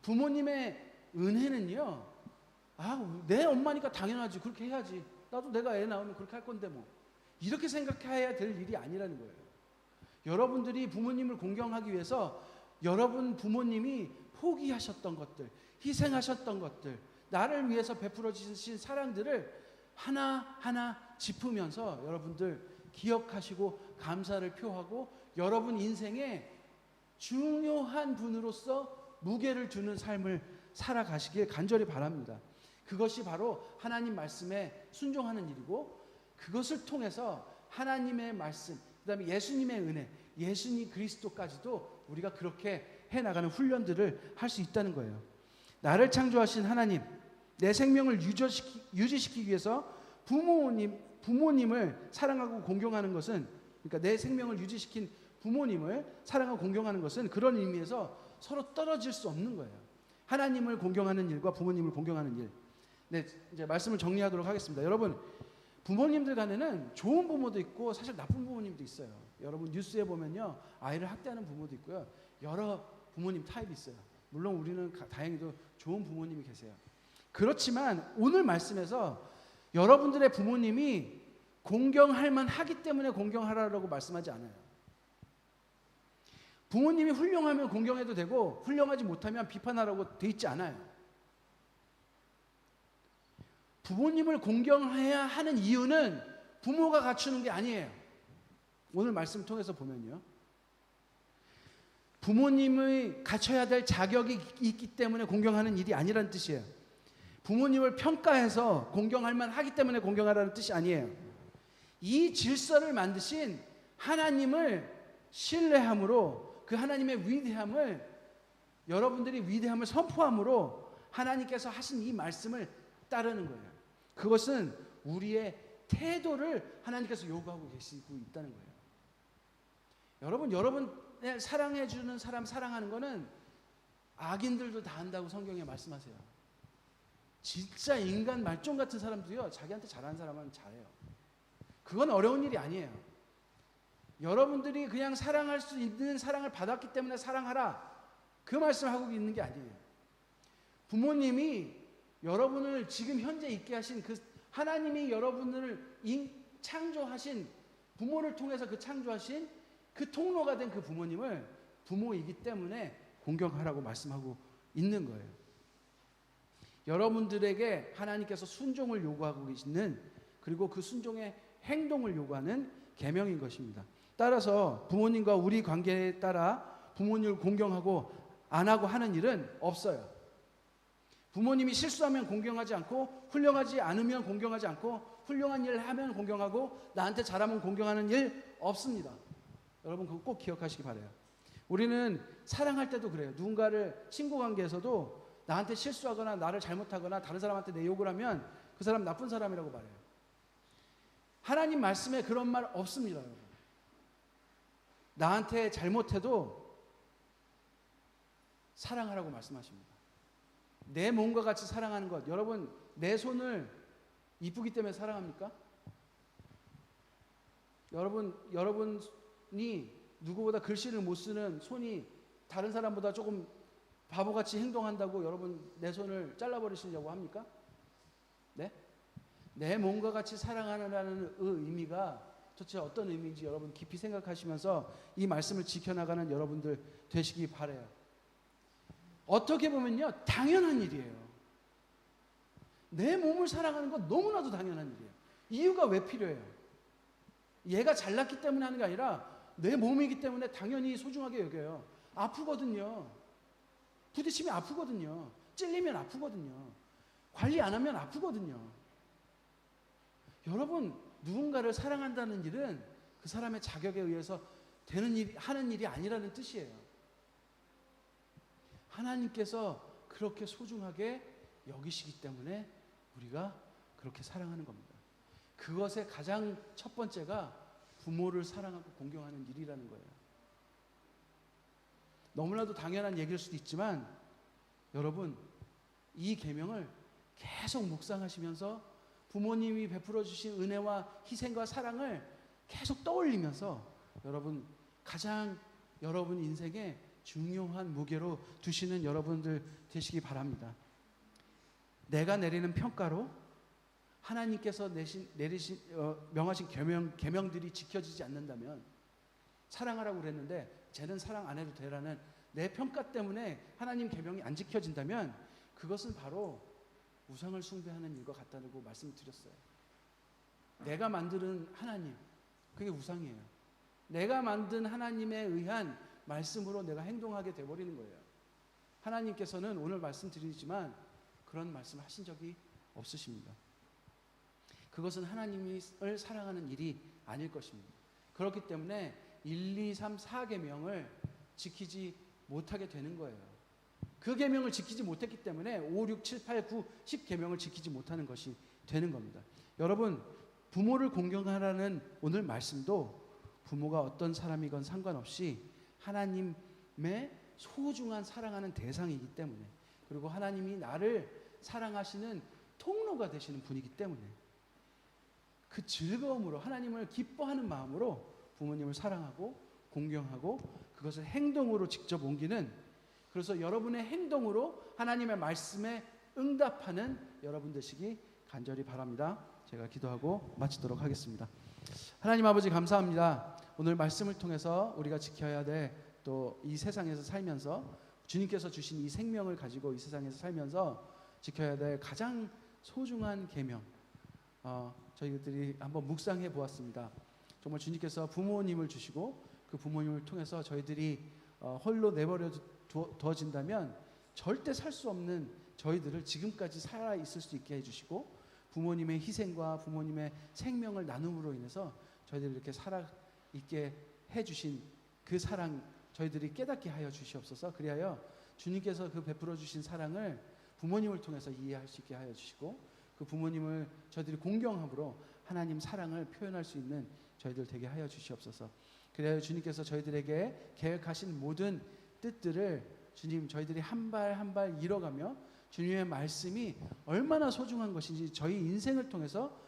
부모님의 은혜는요 내 엄마니까 당연하지 그렇게 해야지 나도 내가 애 낳으면 그렇게 할 건데 뭐 이렇게 생각해야 될 일이 아니라는 거예요. 여러분들이 부모님을 공경하기 위해서 여러분 부모님이 포기하셨던 것들, 희생하셨던 것들, 나를 위해서 베풀어 주신 사랑들을 하나하나 짚으면서 여러분들 기억하시고 감사를 표하고 여러분 인생에 중요한 분으로서 무게를 두는 삶을 살아가시길 간절히 바랍니다. 그것이 바로 하나님 말씀에 순종하는 일이고, 그것을 통해서 하나님의 말씀, 그 다음에 예수님의 은혜, 예수님 그리스도까지도 우리가 그렇게 해나가는 훈련들을 할 수 있다는 거예요. 나를 창조하신 하나님, 내 생명을 유지시키기 위해서 부모님을 사랑하고 공경하는 것은, 그러니까 내 생명을 유지시킨 부모님을 사랑하고 공경하는 것은 그런 의미에서 서로 떨어질 수 없는 거예요. 하나님을 공경하는 일과 부모님을 공경하는 일. 네, 이제 말씀을 정리하도록 하겠습니다. 여러분, 부모님들 간에는 좋은 부모도 있고 사실 나쁜 부모님도 있어요. 여러분 뉴스에 보면요, 아이를 학대하는 부모도 있고요, 여러 부모님 타입이 있어요. 물론 우리는 다행히도 좋은 부모님이 계세요. 그렇지만 오늘 말씀에서 여러분들의 부모님이 공경할 만하기 때문에 공경하라고 말씀하지 않아요. 부모님이 훌륭하면 공경해도 되고 훌륭하지 못하면 비판하라고 돼 있지 않아요. 부모님을 공경해야 하는 이유는 부모가 갖추는 게 아니에요. 오늘 말씀 통해서 보면요, 부모님이 갖춰야 될 자격이 있기 때문에 공경하는 일이 아니라는 뜻이에요. 부모님을 평가해서 공경할 만하기 때문에 공경하라는 뜻이 아니에요. 이 질서를 만드신 하나님을 신뢰함으로, 그 하나님의 위대함을, 여러분들이 위대함을 선포함으로 하나님께서 하신 이 말씀을 따르는 거예요. 그것은 우리의 태도를 하나님께서 요구하고 계시고 있다는 거예요. 여러분의 사랑해주는 사람 사랑하는 거는 악인들도 다 한다고 성경에 말씀하세요. 진짜 인간 말종 같은 사람도요, 자기한테 잘하는 사람은 잘해요. 그건 어려운 일이 아니에요. 여러분들이 그냥 사랑할 수 있는 사랑을 받았기 때문에 사랑하라, 그 말씀을 하고 있는 게 아니에요. 부모님이 여러분을 지금 현재 있게 하신 그 하나님이 여러분을 창조하신, 부모를 통해서 그 창조하신 그 통로가 된 그 부모님을 부모이기 때문에 공경하라고 말씀하고 있는 거예요. 여러분들에게 하나님께서 순종을 요구하고 계시는, 그리고 그 순종의 행동을 요구하는 계명인 것입니다. 따라서 부모님과 우리 관계에 따라 부모님을 공경하고 안 하고 하는 일은 없어요. 부모님이 실수하면 공경하지 않고, 훌륭하지 않으면 공경하지 않고, 훌륭한 일을 하면 공경하고, 나한테 잘하면 공경하는 일 없습니다. 여러분 그거 꼭 기억하시기 바라요. 우리는 사랑할 때도 그래요. 누군가를, 친구 관계에서도 나한테 실수하거나 나를 잘못하거나 다른 사람한테 내 욕을 하면 그 사람 나쁜 사람이라고 말해요. 하나님 말씀에 그런 말 없습니다. 여러분. 나한테 잘못해도 사랑하라고 말씀하십니다. 내 몸과 같이 사랑하는 것. 여러분, 내 손을 이쁘기 때문에 사랑합니까? 여러분이 누구보다 글씨를 못 쓰는 손이 다른 사람보다 조금 바보같이 행동한다고 여러분 내 손을 잘라버리시려고 합니까? 네? 내 몸과 같이 사랑하라는 의미가 도대체 어떤 의미인지 여러분 깊이 생각하시면서 이 말씀을 지켜나가는 여러분들 되시기 바라요. 어떻게 보면요, 당연한 일이에요. 내 몸을 사랑하는 건 너무나도 당연한 일이에요. 이유가 왜 필요해요? 얘가 잘났기 때문에 하는 게 아니라 내 몸이기 때문에 당연히 소중하게 여겨요. 아프거든요. 부딪히면 아프거든요. 찔리면 아프거든요. 관리 안 하면 아프거든요. 여러분, 누군가를 사랑한다는 일은 그 사람의 자격에 의해서 하는 일이 아니라는 뜻이에요. 하나님께서 그렇게 소중하게 여기시기 때문에 우리가 그렇게 사랑하는 겁니다. 그것의 가장 첫 번째가 부모를 사랑하고 공경하는 일이라는 거예요. 너무나도 당연한 얘기일 수도 있지만 여러분, 이 계명을 계속 묵상하시면서 부모님이 베풀어 주신 은혜와 희생과 사랑을 계속 떠올리면서 여러분, 가장 여러분 인생에 중요한 무게로 두시는 여러분들 되시기 바랍니다. 내가 내리는 평가로 하나님께서 명하신 계명들이 지켜지지 않는다면, 사랑하라고 그랬는데 쟤는 사랑 안 해도 되라는 내 평가 때문에 하나님 계명이 안 지켜진다면 그것은 바로 우상을 숭배하는 일과 같다고 말씀을 드렸어요. 내가 만드는 하나님, 그게 우상이에요. 내가 만든 하나님에 의한 말씀으로 내가 행동하게 돼버리는 거예요. 하나님께서는 오늘 말씀드리지만 그런 말씀을 하신 적이 없으십니다. 그것은 하나님을 사랑하는 일이 아닐 것입니다. 그렇기 때문에 1, 2, 3, 4계명을 지키지 못하게 되는 거예요. 그 계명을 지키지 못했기 때문에 5, 6, 7, 8, 9, 10계명을 지키지 못하는 것이 되는 겁니다. 여러분, 부모를 공경하라는 오늘 말씀도 부모가 어떤 사람이건 상관없이 하나님의 소중한 사랑하는 대상이기 때문에, 그리고 하나님이 나를 사랑하시는 통로가 되시는 분이기 때문에 그 즐거움으로, 하나님을 기뻐하는 마음으로 부모님을 사랑하고 공경하고 그것을 행동으로 직접 옮기는, 그래서 여러분의 행동으로 하나님의 말씀에 응답하는 여러분 되시기 간절히 바랍니다. 제가 기도하고 마치도록 하겠습니다. 하나님 아버지, 감사합니다. 오늘 말씀을 통해서 우리가 지켜야 될, 또 이 세상에서 살면서 주님께서 주신 이 생명을 가지고 이 세상에서 살면서 지켜야 될 가장 소중한 계명, 저희들이 한번 묵상해 보았습니다. 정말 주님께서 부모님을 주시고 그 부모님을 통해서 저희들이 홀로 내버려 두어진다면 절대 살 수 없는 저희들을 지금까지 살아 있을 수 있게 해주시고, 부모님의 희생과 부모님의 생명을 나눔으로 인해서 저희들을 이렇게 살아 있게 해주신 그 사랑, 저희들이 깨닫게 하여 주시옵소서. 그리하여 주님께서 그 베풀어 주신 사랑을 부모님을 통해서 이해할 수 있게 하여 주시고, 그 부모님을 저희들이 공경함으로 하나님 사랑을 표현할 수 있는 저희들 되게 하여 주시옵소서. 그래야 주님께서 저희들에게 계획하신 모든 뜻들을 주님, 저희들이 한 발 한 발 이뤄가며 주님의 말씀이 얼마나 소중한 것인지 저희 인생을 통해서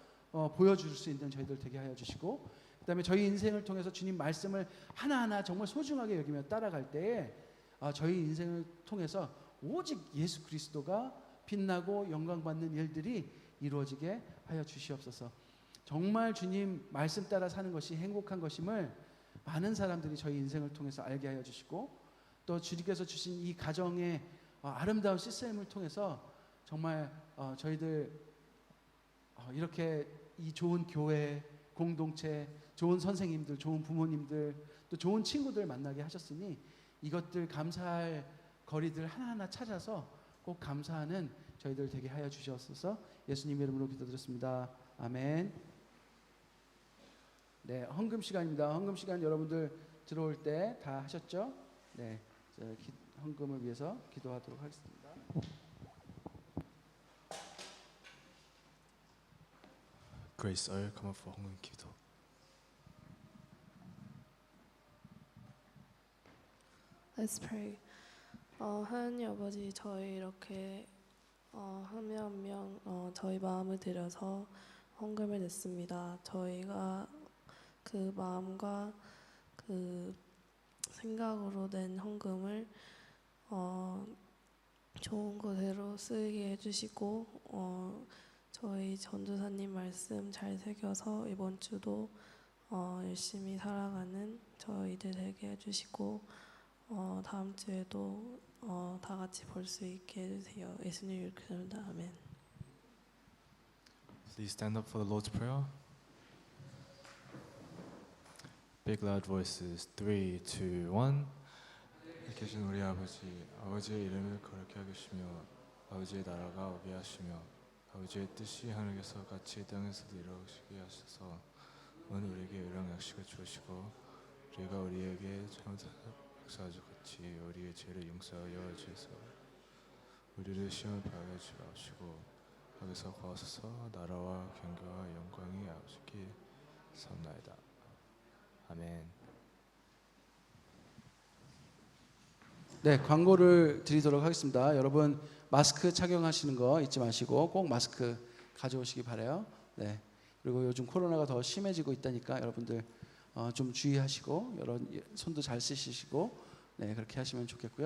보여줄 수 있는 저희들 되게 하여 주시고, 그 다음에 저희 인생을 통해서 주님 말씀을 하나하나 정말 소중하게 여기며 따라갈 때에 저희 인생을 통해서 오직 예수 그리스도가 빛나고 영광받는 일들이 이루어지게 하여 주시옵소서. 정말 주님 말씀 따라 사는 것이 행복한 것임을 많은 사람들이 저희 인생을 통해서 알게 하여 주시고, 또 주님께서 주신 이 가정의 아름다운 시스템을 통해서 정말 저희들 이렇게 이 좋은 교회, 공동체, 좋은 선생님들, 좋은 부모님들, 또 좋은 친구들 만나게 하셨으니 이것들 감사할 거리들 하나하나 찾아서 꼭 감사하는 저희들 되게 하여 주시옵소서. 예수님 이름으로 기도드렸습니다. 아멘. 네, 헌금 시간입니다. 헌금 시간 여러분들 들어올 때 다 하셨죠? 네, 헌금을 위해서 기도하도록 하겠습니다. Grace Oil, come up for 헌금 기도. Let's pray. 하나님 아버지, 저희 이렇게 한 명 한 명 저희 마음을 들여서 헌금을 냈습니다. 저희가 그 마음과 그 생각으로 낸 헌금을 좋은 곳으로 쓰게 해주시고, 저희 전도사님 말씀 잘 새겨서 이번 주도 열심히 살아가는 저희들 되게 해주시고, 다음 주에도 다 같이 볼 수 있게 해주세요. 예수님 이름으로 기도합니다. 아멘. Please stand up for the Lord's Prayer. Big loud voices. 3, 2, 1. 계신 우리 아버지, 아버지의 이름을 거룩히 하시며 아버지의 나라가 오게 하시며 아버지의 뜻이 하늘에서 같이 땅에서도 이루어지게 하셔서 오늘 우리에게 일용 양식을 주시고 우리가 우리에게 잘못한 역사하지 같이 우리의 죄를 용서하여 주소서. 우리를 시험에 파게 하지 마시고 거기서 구하소서. 나라와 경배와 영광이 아버지께 삼나이다. 아멘. 네, 광고를 드리도록 하겠습니다. 여러분 마스크 착용하시는 거 잊지 마시고 꼭 마스크 가져오시기 바라요. 네. 그리고 요즘 코로나가 더 심해지고 있다니까 여러분들 좀 주의하시고, 여러 손도 잘 쓰시고, 네, 그렇게 하시면 좋겠고요.